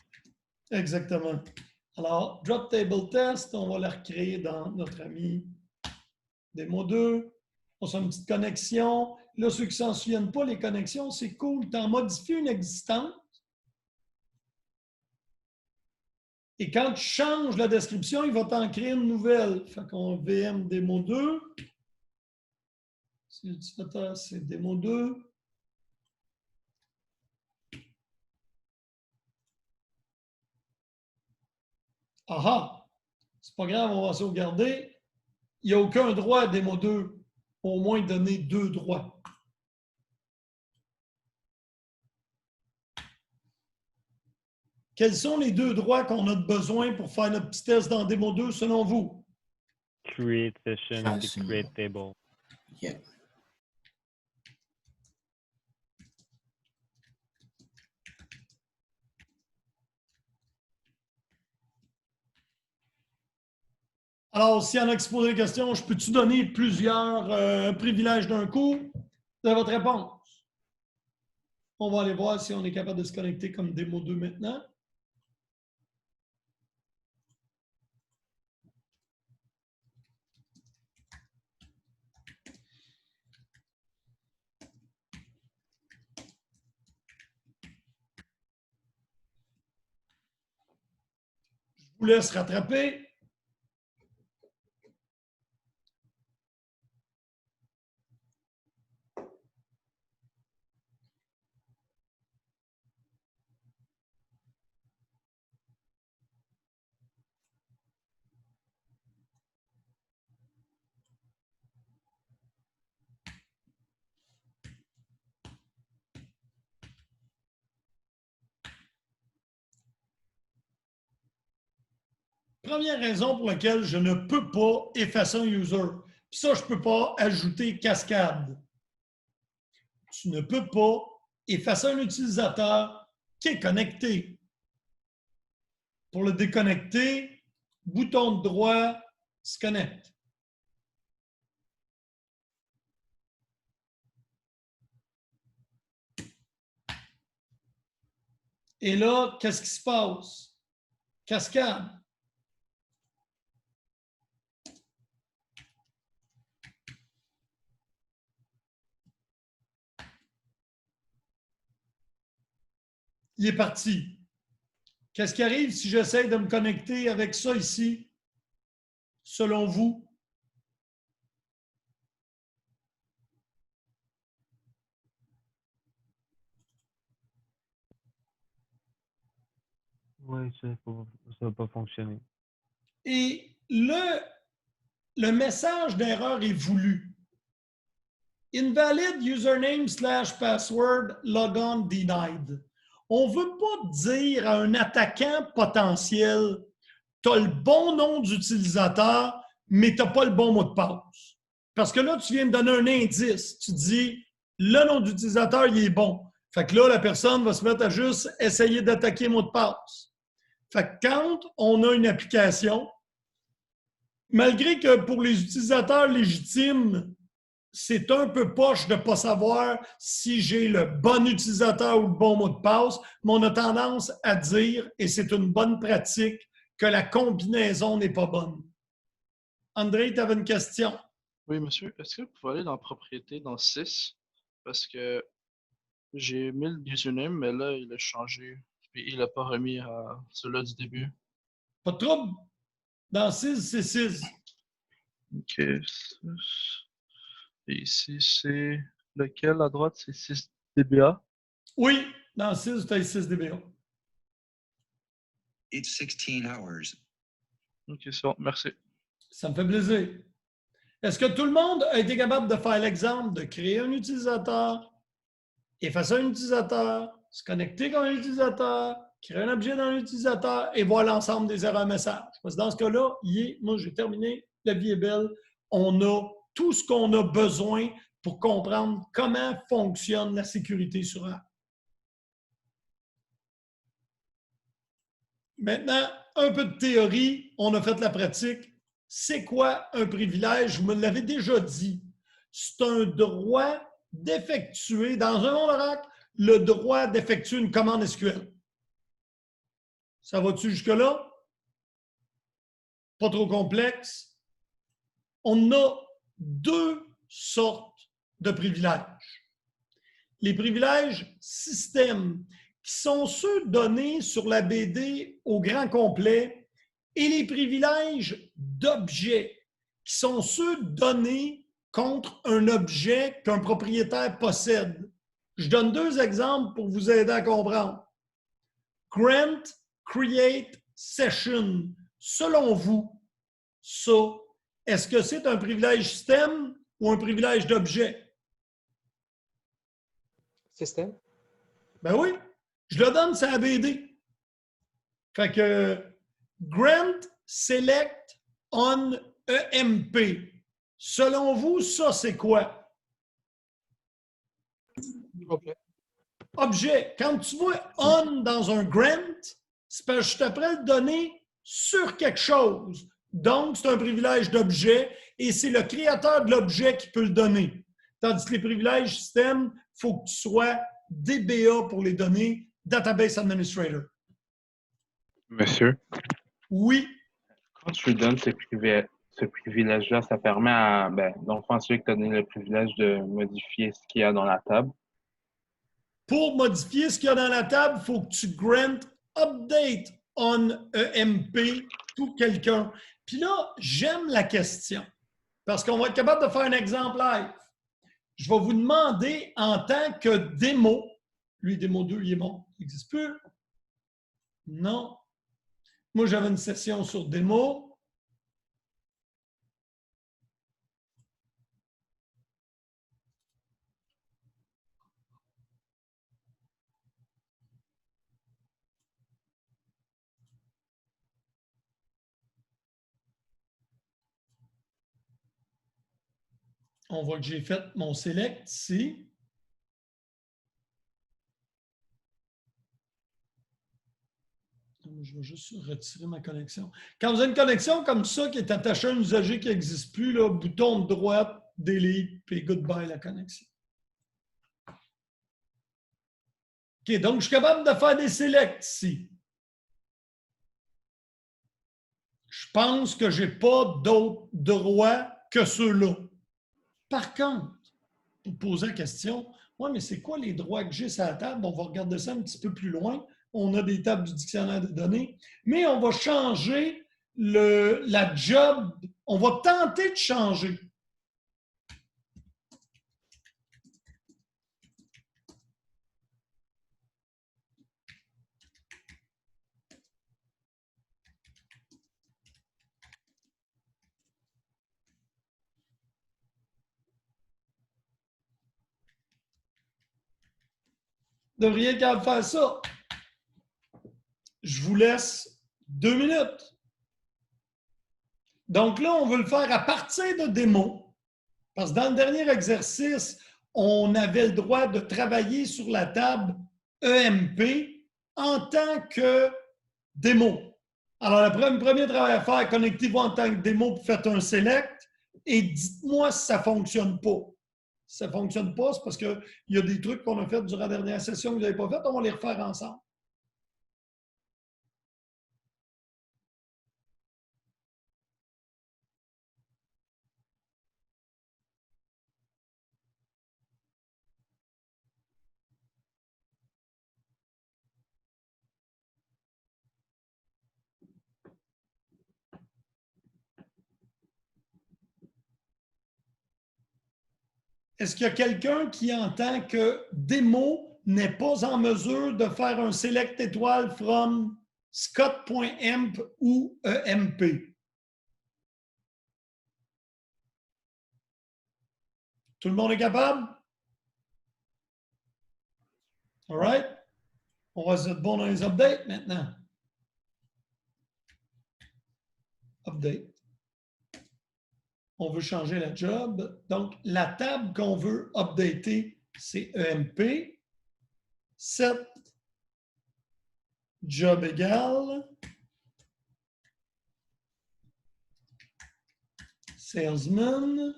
Exactement. Alors, drop table test, on va la recréer dans notre ami démo 2. On fait une petite connexion. Là, ceux qui ne s'en souviennent pas, les connexions, c'est cool. Tu en modifies une existante. Et quand tu changes la description, il va t'en créer une nouvelle. Fait qu'on VM démo 2. Si l'utilisateur, c'est démo 2. Ah! C'est pas grave, on va sauvegarder. Il n'y a aucun droit à démo 2. Au moins donner 2 droits. Quels sont les 2 droits qu'on a besoin pour faire notre petit test dans démo 2 selon vous? Create session et create table. Yeah. Alors, s'il y en a qui se posent des questions, je peux-tu donner plusieurs privilèges d'un coup? C'est votre réponse. On va aller voir si on est capable de se connecter comme démo 2 maintenant. Je vous laisse rattraper. Première raison pour laquelle je ne peux pas effacer un user. Puis ça, je ne peux pas ajouter cascade. Tu ne peux pas effacer un utilisateur qui est connecté. Pour le déconnecter, bouton de droit, se connecte. Et là, qu'est-ce qui se passe? Cascade. Il est parti. Qu'est-ce qui arrive si j'essaie de me connecter avec ça ici, selon vous? Oui, ça ne va pas fonctionner. Et le message d'erreur est voulu. Invalid username / password logon denied. On ne veut pas dire à un attaquant potentiel, tu as le bon nom d'utilisateur, mais tu n'as pas le bon mot de passe. Parce que là, tu viens de donner un indice. Tu dis, le nom d'utilisateur, il est bon. Fait que là, la personne va se mettre à juste essayer d'attaquer le mot de passe. Fait que quand on a une application, malgré que pour les utilisateurs légitimes, c'est un peu poche de ne pas savoir si j'ai le bon utilisateur ou le bon mot de passe, mais on a tendance à dire, et c'est une bonne pratique, que la combinaison n'est pas bonne. André, tu avais une question? Oui, monsieur. Est-ce que vous pouvez aller dans Propriétés, dans 6? Parce que j'ai mis le username, mais là, il a changé. Puis il n'a pas remis à celui-là du début. Pas de trouble. Dans 6, c'est 6. OK. 6. Et ici, c'est lequel à droite? C'est 6 DBA? Oui, Dans 6, tu as 6 DBA. It's 16 hours. Ok, c'est bon, merci. Ça me fait plaisir. Est-ce que tout le monde a été capable de faire l'exemple de créer un utilisateur, effacer un utilisateur, se connecter comme un utilisateur, créer un objet dans l'utilisateur et voir l'ensemble des erreurs messages? Parce que dans ce cas-là, moi, j'ai terminé. La vie est belle. On a tout ce qu'on a besoin pour comprendre comment fonctionne la sécurité sur app. Maintenant, un peu de théorie. On a fait la pratique. C'est quoi un privilège? Vous me l'avez déjà dit. C'est un droit d'effectuer, dans un monde Oracle, le droit d'effectuer une commande SQL. Ça va-tu jusque-là? Pas trop complexe. On a deux sortes de privilèges. Les privilèges système, qui sont ceux donnés sur la BD au grand complet, et les privilèges d'objet, qui sont ceux donnés contre un objet qu'un propriétaire possède. Je donne deux exemples pour vous aider à comprendre. Grant, create, session. Selon vous, ça, est-ce que c'est un privilège système ou un privilège d'objet? Système? Ben oui, je le donne, c'est la BD. Fait que Grant, select, on, EMP. Selon vous, ça, c'est quoi? Objet. Objet. Quand tu vois on dans un grant, c'est parce que je t'apprends à le donner sur quelque chose. Donc, c'est un privilège d'objet et c'est le créateur de l'objet qui peut le donner. Tandis que les privilèges système, il faut que tu sois DBA pour les données, Database Administrator. Monsieur, Oui. quand tu lui donnes ce privilège-là, ça permet à, donc, celui qui t'a donné le privilège de modifier ce qu'il y a dans la table. Pour modifier ce qu'il y a dans la table, il faut que tu grant update on EMP tout quelqu'un. Puis là, j'aime la question parce qu'on va être capable de faire un exemple live. Je vais vous demander en tant que démo, lui, démo 2, il est bon, il n'existe plus? Non. Moi, j'avais une session sur démo. On voit que j'ai fait mon select ici. Je vais juste retirer ma connexion. Quand vous avez une connexion comme ça qui est attachée à un usager qui n'existe plus, là, bouton de droite, delete, puis goodbye la connexion. OK, donc je suis capable de faire des selects ici. Je pense que je n'ai pas d'autres droits que ceux-là. Par contre, pour poser la question, ouais, mais c'est quoi les droits que j'ai sur la table? On va regarder ça un petit peu plus loin. On a des tables du dictionnaire de données, mais on va changer la job. On va tenter de changer. Vous devriez être capable de faire ça. Je vous laisse 2 minutes. Donc là, on veut le faire à partir de démo. Parce que dans le dernier exercice, on avait le droit de travailler sur la table EMP en tant que démo. Alors, le premier travail à faire, connectez-vous en tant que démo pour faire un select et dites-moi si ça ne fonctionne pas. Si ça ne fonctionne pas, c'est parce qu'il y a des trucs qu'on a fait durant la dernière session que vous n'avez pas fait, on va les refaire ensemble. Est-ce qu'il y a quelqu'un qui, en tant que démo, n'est pas en mesure de faire un select étoile from scott.emp ou EMP. Tout le monde est capable? All right? On va être bon dans les updates maintenant. Update. On veut changer la job. Donc, la table qu'on veut updater, c'est EMP. Set job égale salesman.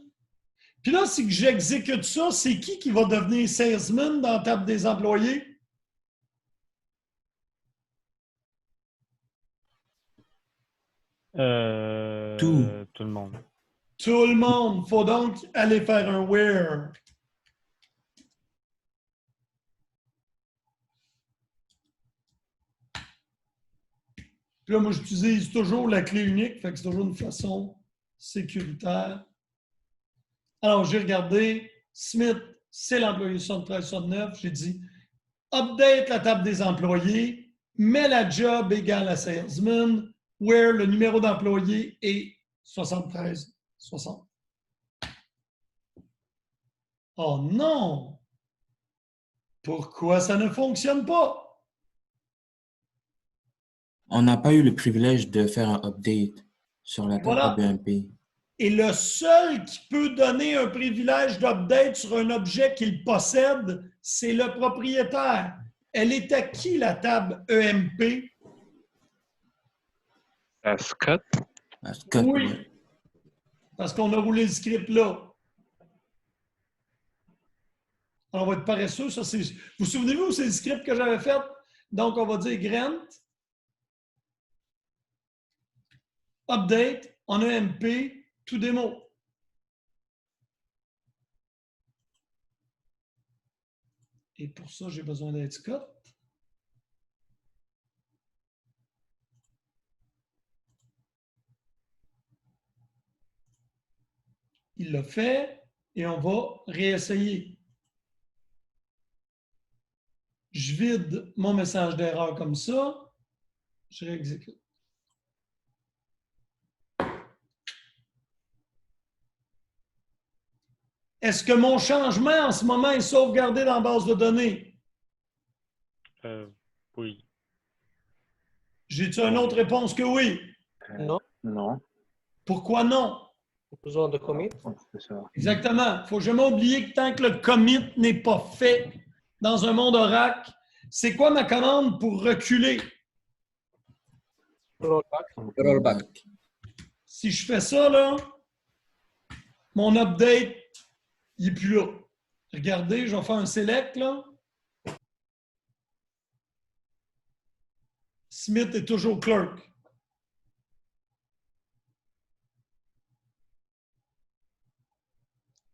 Puis là, si j'exécute ça, c'est qui va devenir salesman dans la table des employés? Tout le monde. Tout le monde. Il faut donc aller faire un where. Puis là, moi, j'utilise toujours la clé unique, fait que c'est toujours une façon sécuritaire. Alors, j'ai regardé, Smith, c'est l'employé 7369. J'ai dit, update la table des employés, mets la job égale à salesman, where le numéro d'employé est 7360. Oh non! Pourquoi ça ne fonctionne pas? On n'a pas eu le privilège de faire un update sur la Voilà. table BMP. Et le seul qui peut donner un privilège d'update sur un objet qu'il possède, c'est le propriétaire. Elle est à qui, la table EMP? À Scott. À Scott, Oui, ouais. parce qu'on a roulé le script là. Alors, on va être paresseux. Ça, c'est... Vous souvenez-vous, c'est le script que j'avais fait? Donc, on va dire Grant, update, en EMP, tout démo. Et pour ça, j'ai besoin d'être Scott. Il l'a fait et on va réessayer. Je vide mon message d'erreur comme ça. Je réexécute. Est-ce que mon changement en ce moment est sauvegardé dans la base de données? Oui. J'ai-tu une autre réponse que oui? Non. Non. Pourquoi non? Besoin de commit. C'est ça. Exactement. Il ne faut jamais oublier que tant que le commit n'est pas fait dans un monde Oracle, c'est quoi ma commande pour reculer? Rollback. Rollback. Si je fais ça, là, mon update, il n'est plus là. Regardez, je vais faire un select, là. Smith est toujours clerk.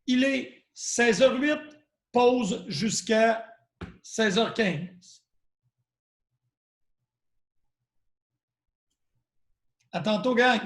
Il est 16h08, pause jusqu'à 16h15. À tantôt, gang!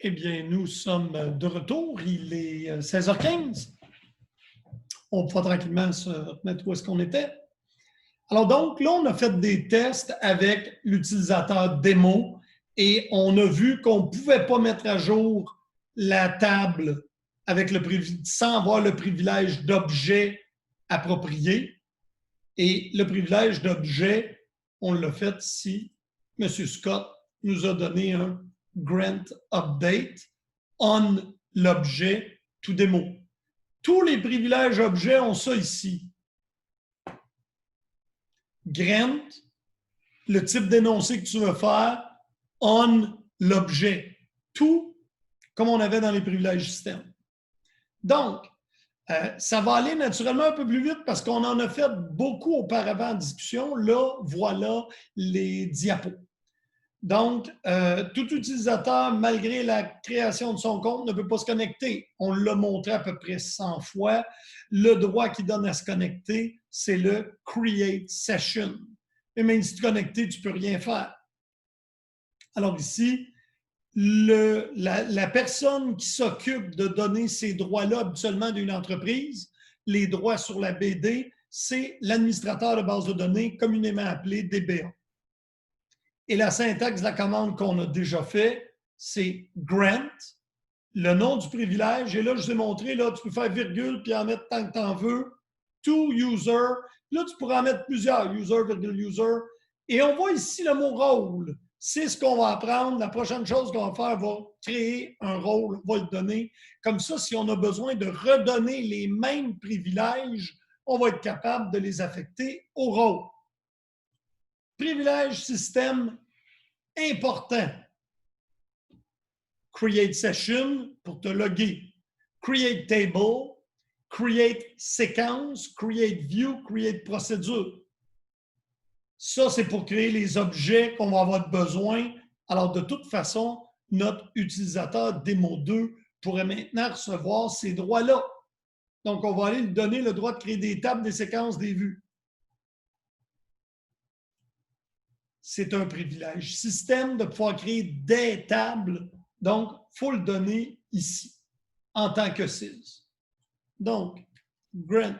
Eh bien, nous sommes de retour. Il est 16h15. On va tranquillement se remettre où est-ce qu'on était. Alors donc, là, on a fait des tests avec l'utilisateur démo et on a vu qu'on ne pouvait pas mettre à jour la table avec sans avoir le privilège d'objet approprié. Et le privilège d'objet, on l'a fait si M. Scott nous a donné un grant update on l'objet tout démo. Tous les privilèges objets ont ça ici. Grant, le type d'énoncé que tu veux faire, on l'objet. Tout comme on avait dans les privilèges système. Donc, ça va aller naturellement un peu plus vite parce qu'on en a fait beaucoup auparavant en discussion. Là, voilà les diapos. Donc, tout utilisateur, malgré la création de son compte, ne peut pas se connecter. On l'a montré à peu près 100 fois. Le droit qui donne à se connecter, c'est le Create Session. Et même si tu es connecté, tu ne peux rien faire. Alors ici, la personne qui s'occupe de donner ces droits-là habituellement d'une entreprise, les droits sur la BD, c'est l'administrateur de base de données, communément appelé DBA. Et la syntaxe de la commande qu'on a déjà fait, c'est grant, le nom du privilège. Et là, je vous ai montré, là, tu peux faire virgule puis en mettre tant que tu en veux. To user. Là, tu pourras en mettre plusieurs. User, virgule, user. Et on voit ici le mot rôle. C'est ce qu'on va apprendre. La prochaine chose qu'on va faire va créer un rôle, on va le donner. Comme ça, si on a besoin de redonner les mêmes privilèges, on va être capable de les affecter au rôle. Privilège système important. Create session pour te loguer. Create table, create séquence, create view, create procédure. Ça, c'est pour créer les objets qu'on va avoir besoin. Alors, de toute façon, notre utilisateur démo 2 pourrait maintenant recevoir ces droits-là. Donc, on va aller lui donner le droit de créer des tables, des séquences, des vues. C'est un privilège système de pouvoir créer des tables. Donc, il faut le donner ici, en tant que sys. Donc, grant.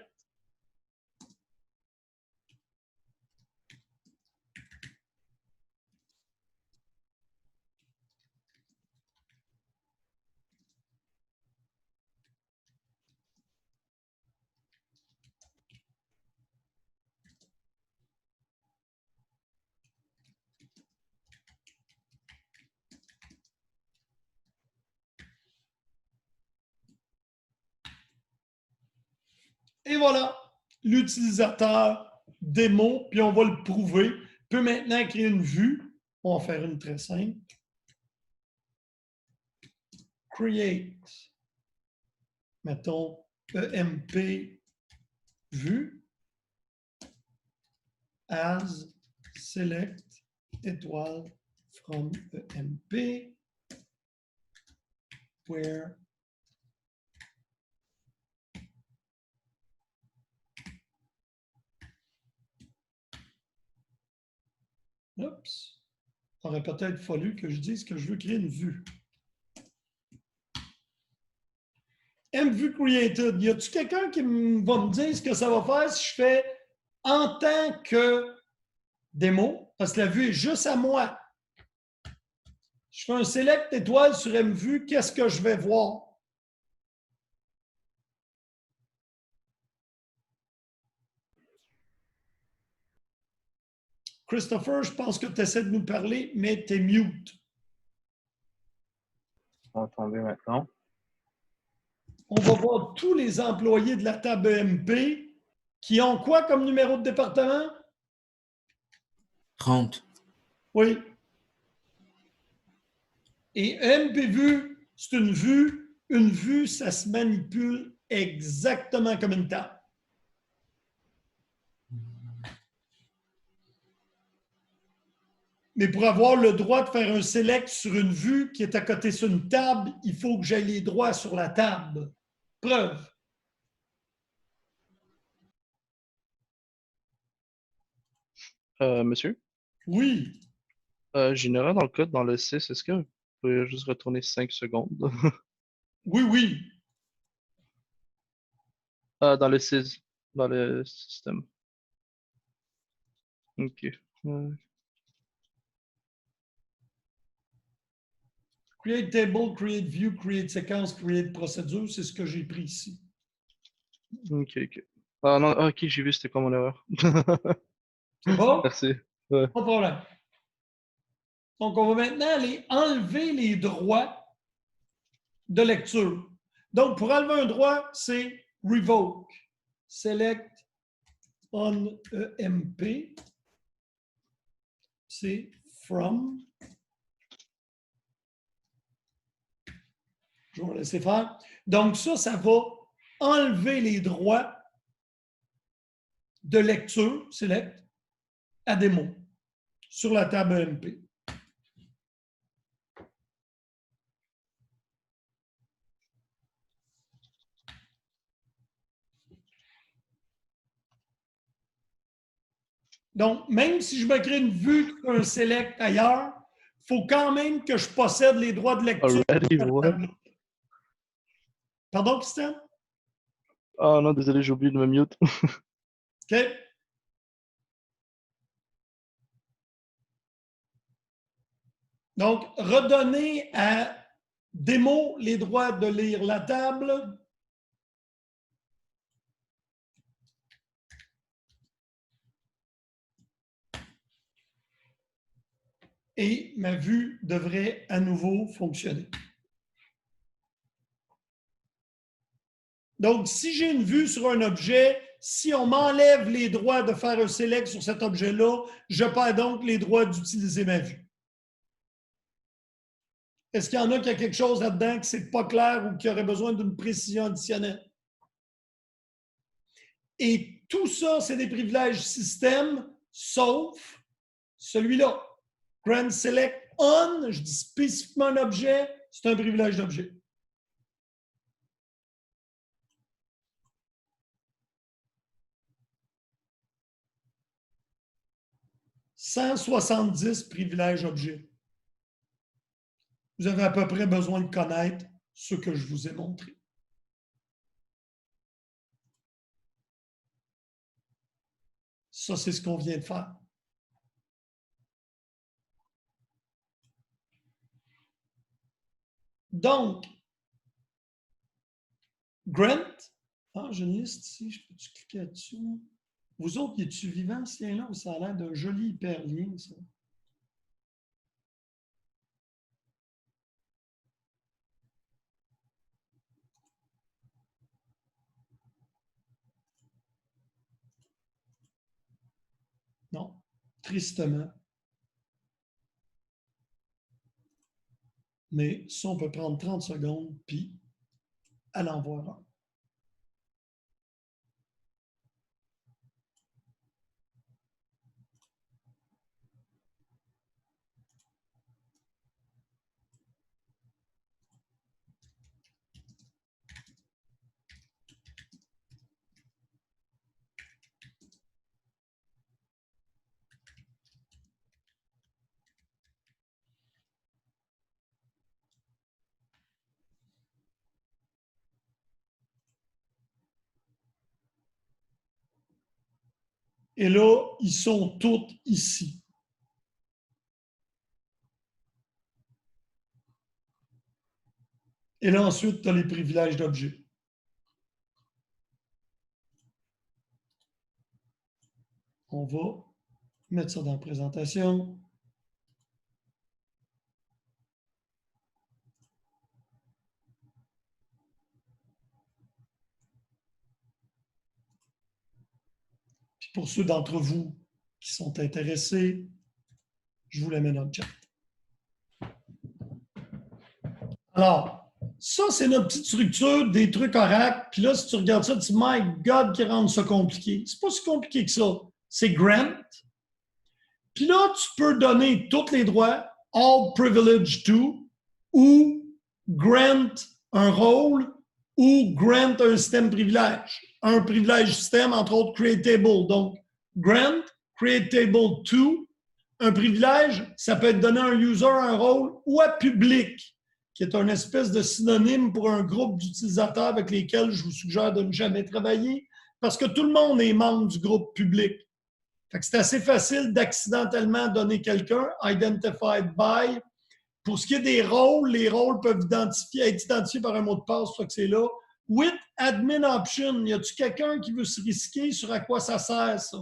Et voilà, l'utilisateur démo, puis on va le prouver, peut maintenant créer une vue. On va faire une très simple. Create, mettons EMP vue as select étoile from EMP where oups, il aurait peut-être fallu que je dise que je veux créer une vue. MView created, y a-t-il quelqu'un qui va me dire ce que ça va faire si je fais en tant que démo, parce que la vue est juste à moi. Je fais un select étoile sur MView, qu'est-ce que je vais voir? Christopher, je pense que tu essaies de nous parler, mais tu es mute. Vous m'entendez maintenant? On va voir tous les employés de la table EMP qui ont quoi comme numéro de département? 30. Oui. Et EMP vue, c'est une vue. Une vue, ça se manipule exactement comme une table. Mais pour avoir le droit de faire un select sur une vue qui est à côté sur une table, il faut que j'aie les droits sur la table. Preuve. Monsieur? Oui. J'ignorais dans le code, dans le 6, est-ce que pouvez juste retourner 5 secondes. Oui, oui. Ah, dans le sys, dans le système. OK. Create table, create view, create séquence, create procédure, c'est ce que j'ai pris ici. OK, OK. Ah non, OK, j'ai vu c'était quoi mon erreur. C'est bon? Merci. Ouais. Pas de problème. Donc, on va maintenant aller enlever les droits de lecture. Donc, pour enlever un droit, c'est revoke. Select on EMP. C'est from. Je vais laisser faire. Donc, ça va enlever les droits de lecture, select, à des mots sur la table EMP. Donc, même si je me crée une vue un select ailleurs, il faut quand même que je possède les droits de lecture. Already, what? Pardon, Christian? Ah non, désolé, j'ai oublié de me mute. OK. Donc, redonner à démo les droits de lire la table. Et ma vue devrait à nouveau fonctionner. Donc, si j'ai une vue sur un objet, si on m'enlève les droits de faire un select sur cet objet-là, je perds donc les droits d'utiliser ma vue. Est-ce qu'il y en a qui a quelque chose là-dedans qui n'est pas clair ou qui aurait besoin d'une précision additionnelle? Et tout ça, c'est des privilèges système, sauf celui-là. Grant Select On, je dis spécifiquement un objet, c'est un privilège d'objet. « 170 privilèges objets. Vous avez à peu près besoin de connaître ce que je vous ai montré. Ça, c'est ce qu'on vient de faire. Donc, Grant, j'ai une liste ici, je peux-tu cliquer là-dessus? Vous autres, es-tu vivant ce lien-là ou ça a l'air d'un joli hyperlien, ça? Non, tristement. Mais ça, on peut prendre 30 secondes, puis aller en voir un. Et là, ils sont tous ici. Et là, ensuite, tu as les privilèges d'objet. On va mettre ça dans la présentation. Puis pour ceux d'entre vous qui sont intéressés, je vous la mets dans le chat. Alors, ça, c'est notre petite structure des trucs Oracle. Puis là, si tu regardes ça, tu dis, my God, qui rend ça compliqué. C'est pas si compliqué que ça. C'est grant. Puis là, tu peux donner tous les droits, all privilege to, ou grant un rôle, ou grant un système privilège. Un privilège système, entre autres, create table. Donc, grant, create table to, un privilège, ça peut être donné à un user, un rôle, ou à public, qui est une espèce de synonyme pour un groupe d'utilisateurs avec lesquels je vous suggère de ne jamais travailler, parce que tout le monde est membre du groupe public. Fait que c'est assez facile d'accidentellement donner quelqu'un, identified by. Pour ce qui est des rôles, les rôles peuvent être identifiés par un mot de passe, soit que c'est là. With admin option, y a-t-il quelqu'un qui veut se risquer sur à quoi ça sert, ça?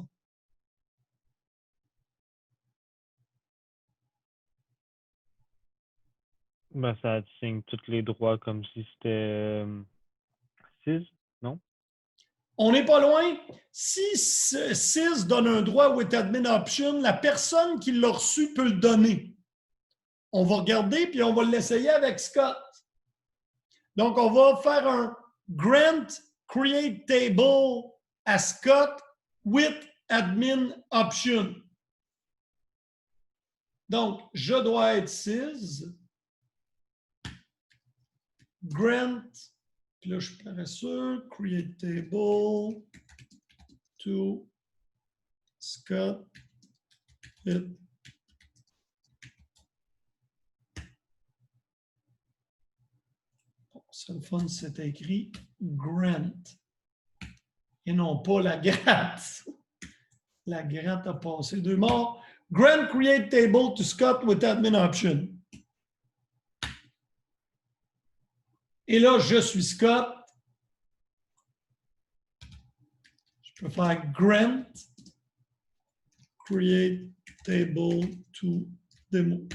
Ben, ça assigne tous les droits comme si c'était SIS, non? On n'est pas loin. Si SIS donne un droit with admin option, la personne qui l'a reçu peut le donner. On va regarder puis on va l'essayer avec Scott. Donc, on va faire un grant create table à Scott with admin option. Donc, je dois être SIS. Grant, puis là, je suis paresseux. Create table to Scott. C'est le fun, c'est écrit grant. Et non pas la gratte. La gratte a passé 2 morts. Grant create table to Scott with admin option. Et là, je suis Scott. Je peux faire grant create table to demo.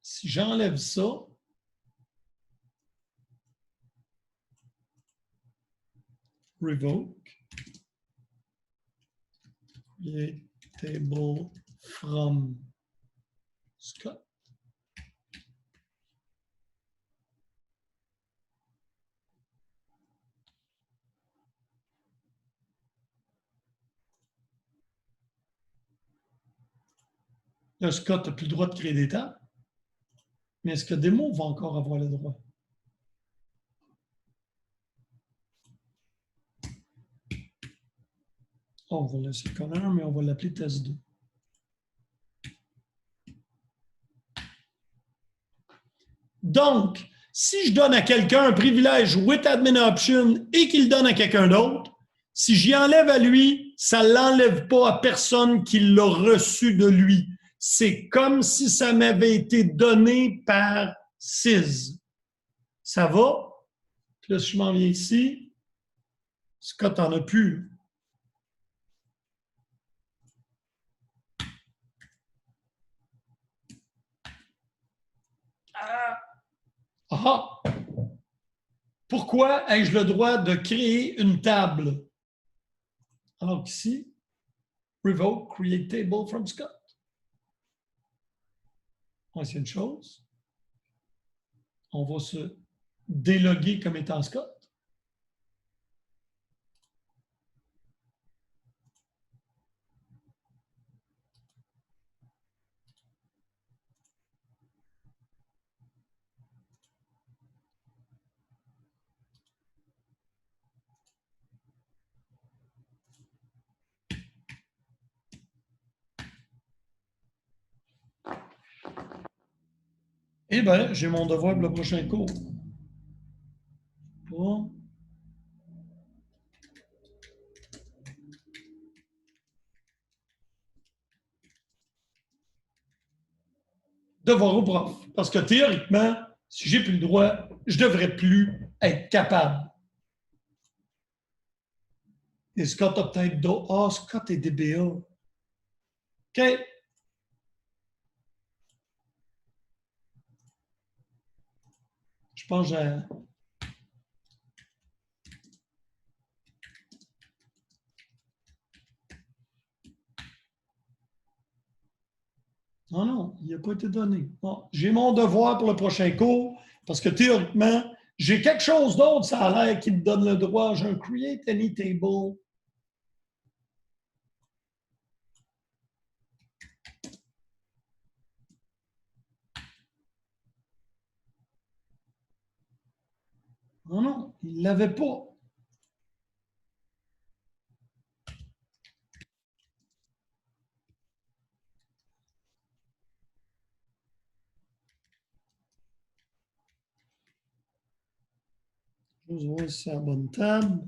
Si j'enlève ça, revoke, create table from Scott. Là, Scott n'a plus le droit de créer des tables. Mais est-ce que Demo va encore avoir le droit? Oh, on va laisser comme un, mais on va l'appeler test 2. Donc, si je donne à quelqu'un un privilège with admin option et qu'il donne à quelqu'un d'autre, si j'y enlève à lui, ça ne l'enlève pas à personne qui l'a reçu de lui. C'est comme si ça m'avait été donné par SIS. Ça va? Puis là, si je m'en viens ici, Scott n'en a plus. Ah! Pourquoi ai-je le droit de créer une table? Alors qu'ici, revoke, create table from Scott. On va essayer une chose. On va se déloguer comme étant Scott. Eh bien, j'ai mon devoir pour le prochain cours. Bon. Devoir au prof. Parce que théoriquement, si j'ai plus le droit, je ne devrais plus être capable. Et Scott a peut-être d'autres. Ah, Scott est DBA. OK. Je pense que j'ai... Non, il n'a pas été donné. Bon, j'ai mon devoir pour le prochain cours parce que théoriquement, j'ai quelque chose d'autre, ça a l'air qui me donne le droit. J'ai un create any table. Non, il ne l'avait pas. Je vois si c'est la bonne table.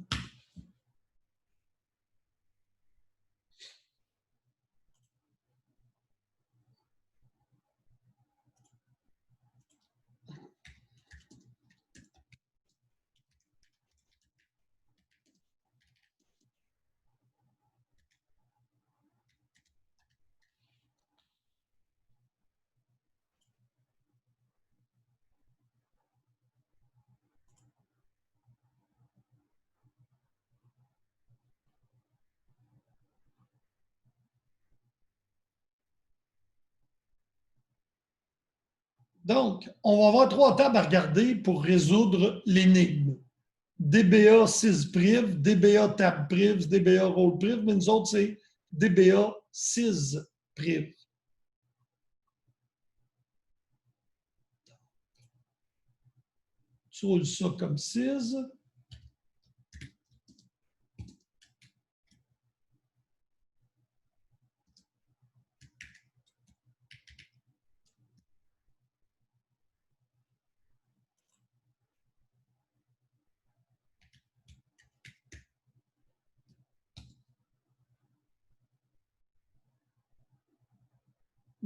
Donc, on va avoir 3 tables à regarder pour résoudre l'énigme. DBA 6 priv, DBA tab priv, DBA rôle priv, mais nous autres, c'est DBA 6 priv. Tu roules ça comme 6.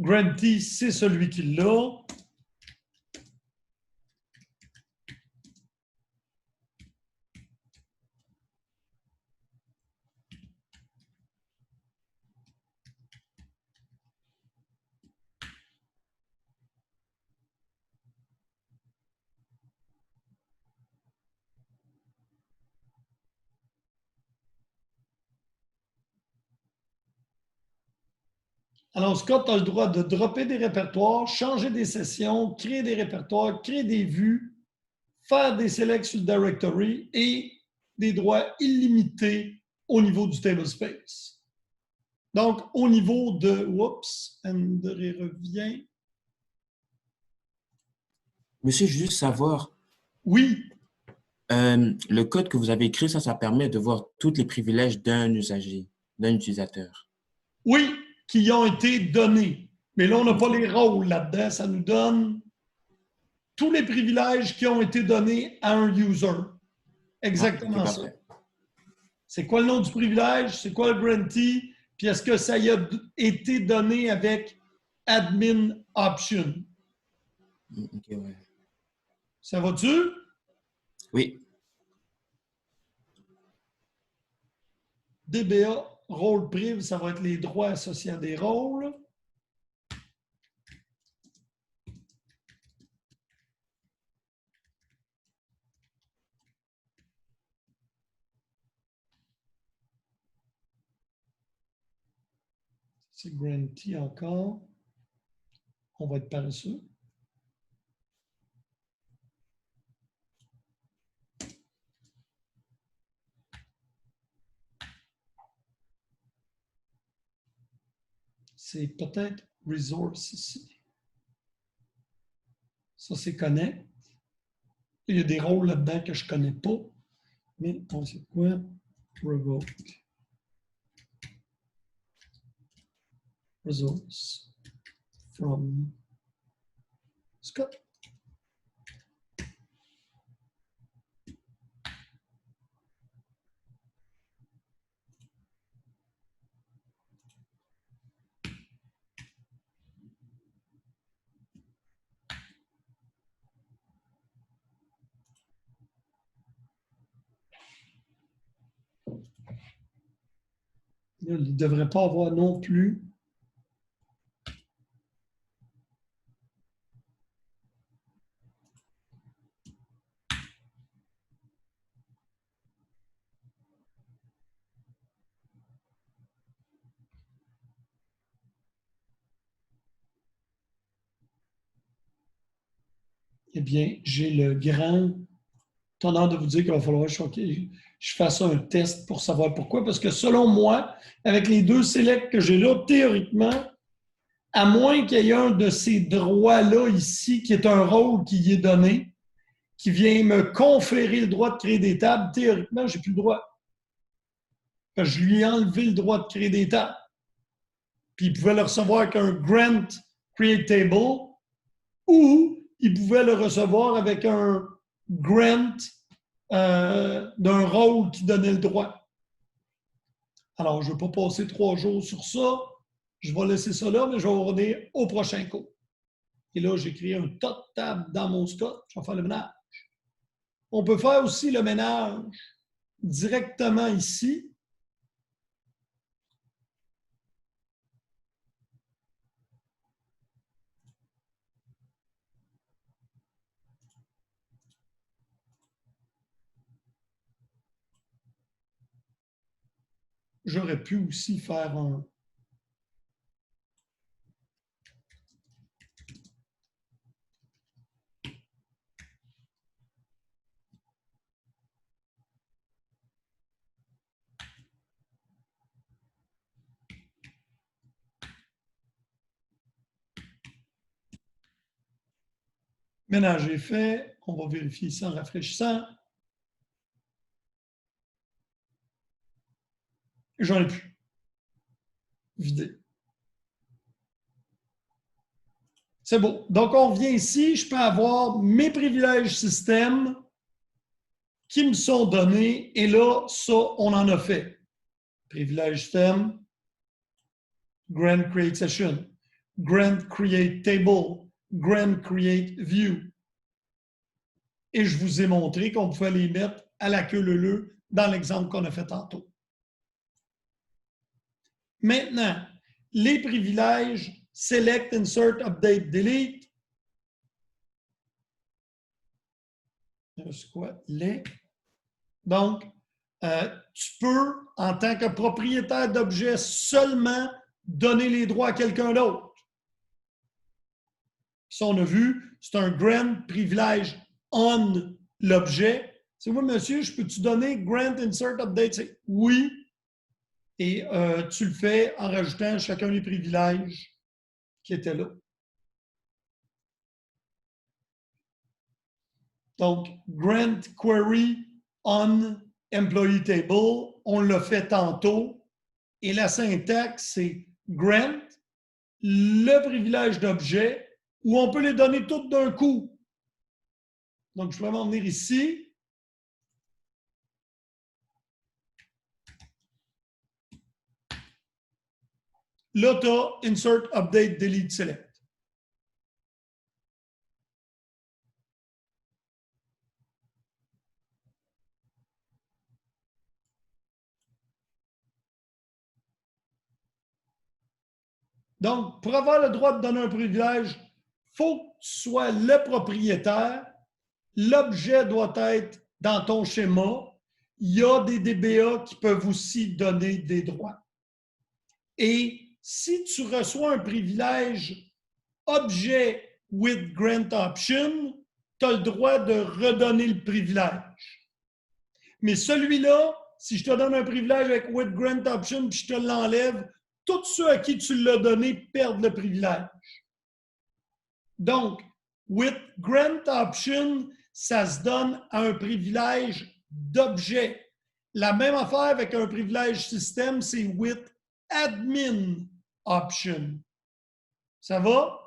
Granty, c'est celui qui l'a. Alors, Scott a le droit de dropper des répertoires, changer des sessions, créer des répertoires, créer des vues, faire des selects sur le directory et des droits illimités au niveau du table space. Donc, au niveau de... Oups, André revient. Monsieur, je veux juste savoir, Oui, le code que vous avez écrit, ça permet de voir tous les privilèges d'un usager, d'un utilisateur. oui, qui ont été donnés. Mais là, on n'a pas les rôles là-dedans. Ça nous donne tous les privilèges qui ont été donnés à un user. Exactement ça. C'est quoi le nom du privilège? C'est quoi le grantee? Puis est-ce que ça y a été donné avec admin option? OK, ouais. Ça va-tu? Oui. DBA, rôle priv, ça va être les droits associés à des rôles. C'est grantee encore. On va être paresseux. C'est peut-être resource ici. Ça, c'est connect. Il y a des rôles là-dedans que je ne connais pas. Mais on sait quoi? Revoke. Resource. From Scott. Il ne devrait pas avoir non plus. Eh bien, j'ai le grand honneur de vous dire qu'il va falloir que je fasse un test pour savoir pourquoi. Parce que selon moi, avec les 2 selects que j'ai là, théoriquement, à moins qu'il y ait un de ces droits-là ici, qui est un rôle qui y est donné, qui vient me conférer le droit de créer des tables, théoriquement, je n'ai plus le droit. Parce que je lui ai enlevé le droit de créer des tables. Puis il pouvait le recevoir avec un grant create table ou il pouvait le recevoir avec un grant d'un rôle qui donnait le droit. Alors, je ne vais pas passer 3 jours sur ça. Je vais laisser ça là, mais je vais revenir au prochain cours. Et là, j'ai créé un tas de tables dans mon Scott. Je vais faire le ménage. On peut faire aussi le ménage directement ici. J'aurais pu aussi faire un... Ménage est fait. On va vérifier ici en rafraîchissant. J'en ai plus. Vidé. C'est beau. Donc, on vient ici. Je peux avoir mes privilèges système qui me sont donnés. Et là, ça, on en a fait. Privilège système. Grant create session. Grant create table. Grant create view. Et je vous ai montré qu'on pouvait les mettre à la queue leu-leu dans l'exemple qu'on a fait tantôt. Maintenant, les privilèges Select, Insert, Update, Delete. C'est quoi? Les. Donc, tu peux, en tant que propriétaire d'objet, seulement donner les droits à quelqu'un d'autre. Ça, on a vu, c'est un grant privilège on l'objet. C'est moi, monsieur, je peux-tu donner grant, insert, update? Oui. Et tu le fais en rajoutant chacun des privilèges qui étaient là. Donc, grant query on employee table, on l'a fait tantôt. Et la syntaxe, c'est grant, le privilège d'objet, où on peut les donner toutes d'un coup. Donc, je peux vraiment venir ici. Là, tu as Insert, Update, Delete, Select. Donc, pour avoir le droit de donner un privilège, il faut que tu sois le propriétaire. L'objet doit être dans ton schéma. Il y a des DBA qui peuvent aussi donner des droits. Et si tu reçois un privilège objet with grant option, tu as le droit de redonner le privilège. Mais celui-là, si je te donne un privilège avec with grant option puis je te l'enlève, tous ceux à qui tu l'as donné perdent le privilège. Donc, with grant option, ça se donne à un privilège d'objet. La même affaire avec un privilège système, c'est with admin option. Ça va?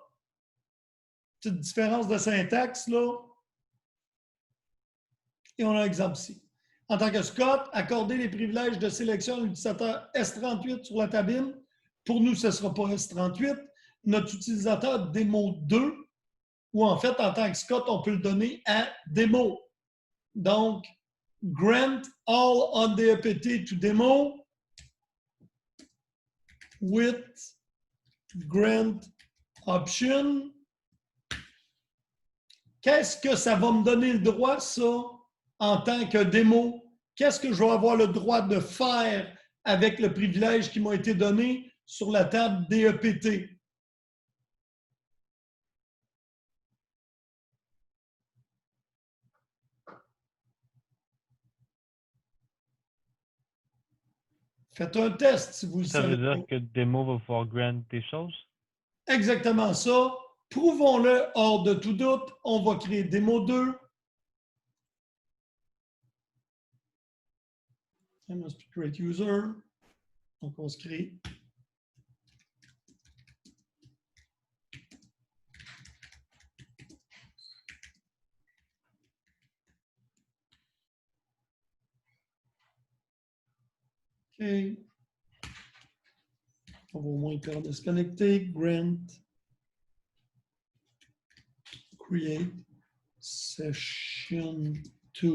Petite différence de syntaxe, là. Et on a un exemple ici. En tant que Scott, accorder les privilèges de sélection à l'utilisateur S38 sur la tabine. Pour nous, ce ne sera pas S38. Notre utilisateur démo 2, ou en fait, en tant que Scott, on peut le donner à démo. Donc, grant all on DEPT to demo with grant option. Qu'est-ce que ça va me donner le droit, ça, en tant que démo? Qu'est-ce que je vais avoir le droit de faire avec le privilège qui m'a été donné sur la table DEPT? Faites un test si vous le savez. Ça veut dire que démo va pouvoir grant des choses? Exactement ça. Prouvons-le hors de tout doute. On va créer démo 2. I must create user. Donc, on se crée. On va au moins faire disconnecter. Grant. Create. Session 2.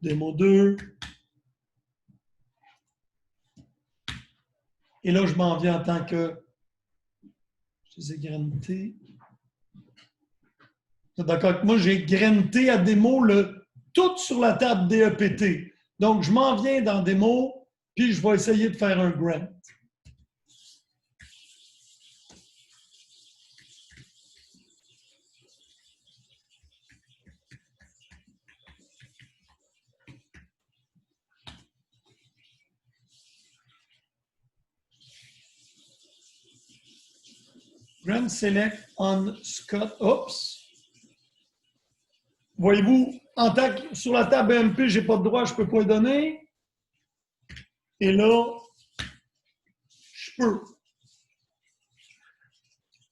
Démo 2. Et là, je m'en viens en tant que... Je les ai grantés. D'accord avec moi, j'ai granté à démo tout sur la table DEPT. Donc, je m'en viens dans démo, puis je vais essayer de faire un grant. Grant select on Scott. Oups. Voyez-vous, en tant que sur la table BMP, je n'ai pas de droit, je ne peux pas y donner. Et là, je peux.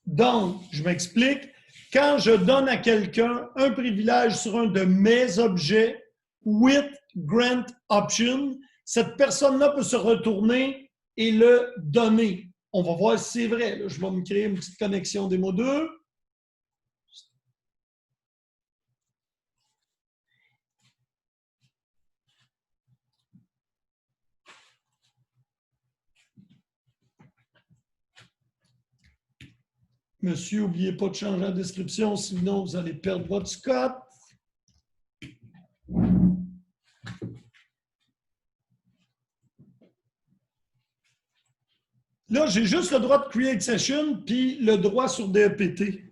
Donc, je m'explique. Quand je donne à quelqu'un un privilège sur un de mes objets with grant option, cette personne-là peut se retourner et le donner. On va voir si c'est vrai. Là, je vais me créer une petite connexion démo 2. Monsieur, n'oubliez pas de changer la description, sinon vous allez perdre votre Scott. Là, j'ai juste le droit de Create Session, puis le droit sur DEPT.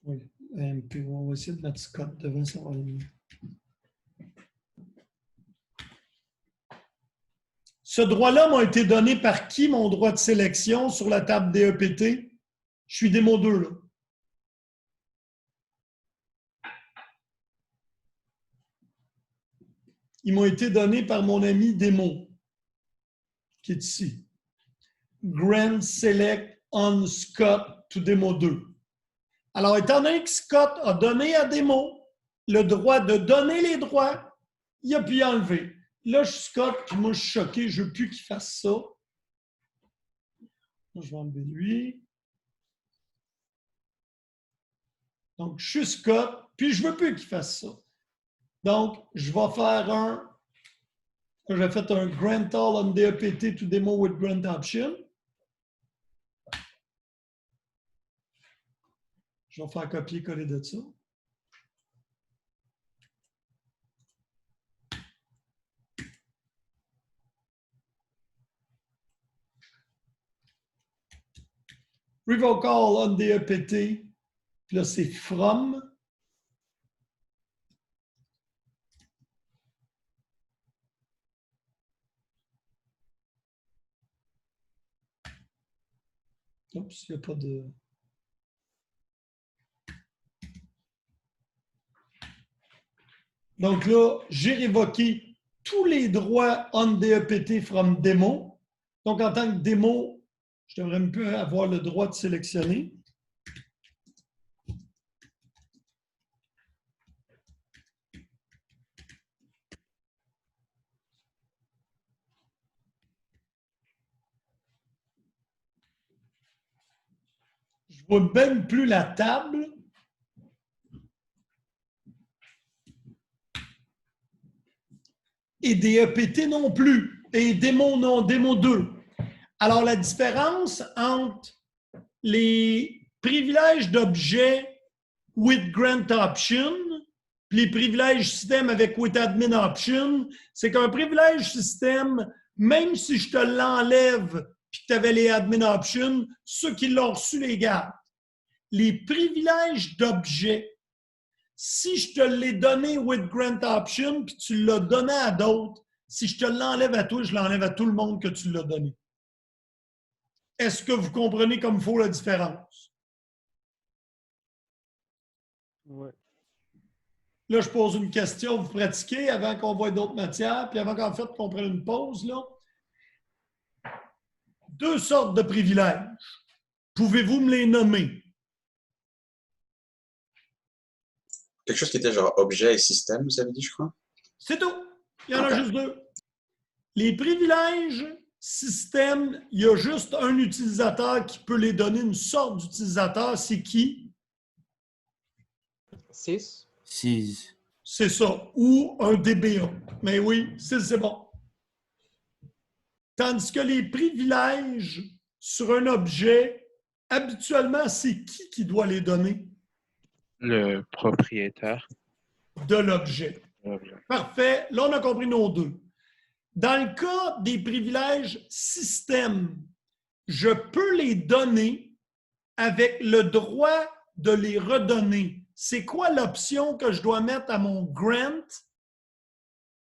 Oui, MP, on va essayer de mettre Scott devant, ça va aller mieux. Ce droit-là m'a été donné par qui, mon droit de sélection sur la table DEPT? Je suis démo 2, là. Ils m'ont été donnés par mon ami démo, qui est ici. Grant Select on Scott to démo 2. Alors, étant donné que Scott a donné à démo le droit de donner les droits, il a pu y enlever. Là, je suis Scott, puis moi, je suis choqué, je ne veux plus qu'il fasse ça. Je vais enlever lui. Donc, je suis Scott, puis je ne veux plus qu'il fasse ça. Donc, je vais faire j'ai fait un grant all on DEPT to demo with grant option. Je vais faire copier-coller de ça. Revoke all on DEPT. Puis là, c'est from. Oups, il n'y a pas de... Donc là, j'ai révoqué tous les droits on DEPT from démo. Donc, en tant que démo, je devrais un peu avoir le droit de sélectionner. Je ne vois même plus la table. Et DEPT non plus. Et démo non, démo 2. Alors, la différence entre les privilèges d'objets with grant option et les privilèges système avec with admin option, c'est qu'un privilège système, même si je te l'enlève et que tu avais les admin options, ceux qui l'ont reçu les gardent. Les privilèges d'objets, si je te l'ai donné with grant option puis tu l'as donné à d'autres, si je te l'enlève à toi, je l'enlève à tout le monde que tu l'as donné. Est-ce que vous comprenez comme il faut la différence? Oui. Là, je pose une question, vous pratiquez avant qu'on voie d'autres matières, puis avant qu'en fait, qu'on prenne une pause, là. 2 sortes de privilèges. Pouvez-vous me les nommer? Quelque chose qui était genre objet et système, vous avez dit, je crois? C'est tout. Il y en a juste 2. Les privilèges système, il y a juste un utilisateur qui peut les donner, une sorte d'utilisateur. C'est qui? 6. 6. C'est ça. Ou un DBA. Mais oui, c'est bon. Tandis que les privilèges sur un objet, habituellement, c'est qui doit les donner? Le propriétaire. De l'objet. Parfait. Là, on a compris nos 2. Dans le cas des privilèges système, je peux les donner avec le droit de les redonner. C'est quoi l'option que je dois mettre à mon grant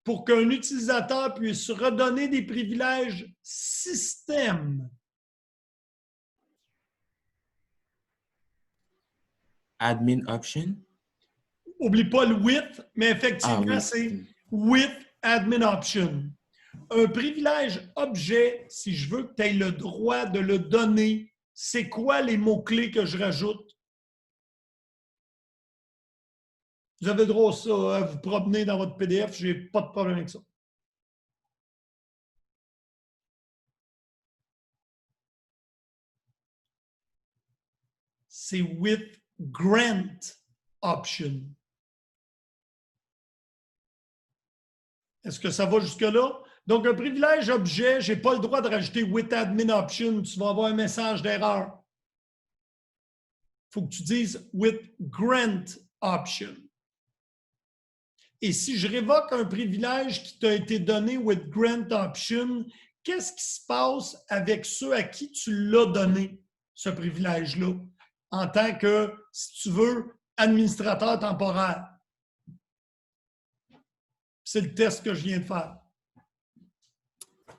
pour qu'un utilisateur puisse redonner des privilèges système? Admin option? Oublie pas le with, mais effectivement, c'est with admin option. Un privilège objet, si je veux que tu aies le droit de le donner, c'est quoi les mots-clés que je rajoute? Vous avez le droit à ça, à vous promener dans votre PDF, je n'ai pas de problème avec ça. C'est with grant option. Est-ce que ça va jusque-là? Donc, un privilège objet, je n'ai pas le droit de rajouter with admin option. Tu vas avoir un message d'erreur. Il faut que tu dises with grant option. Et si je révoque un privilège qui t'a été donné with grant option, qu'est-ce qui se passe avec ceux à qui tu l'as donné, ce privilège-là, en tant que, si tu veux, administrateur temporaire? C'est le test que je viens de faire.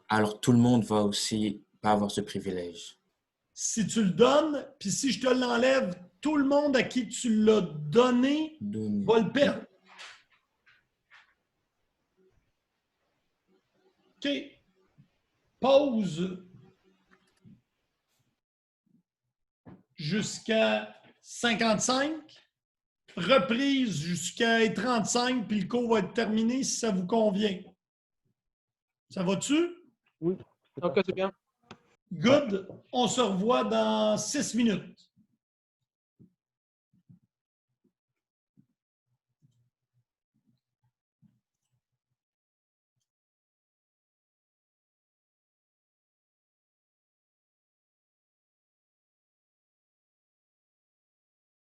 Alors, tout le monde va aussi pas avoir ce privilège. Si tu le donnes, puis si je te l'enlève, tout le monde à qui tu l'as donné va le perdre. OK. Pause jusqu'à 55. Reprise jusqu'à 35, puis le cours va être terminé si ça vous convient. Ça va-tu? Oui. Donc, c'est bien. Good. On se revoit dans 6 minutes.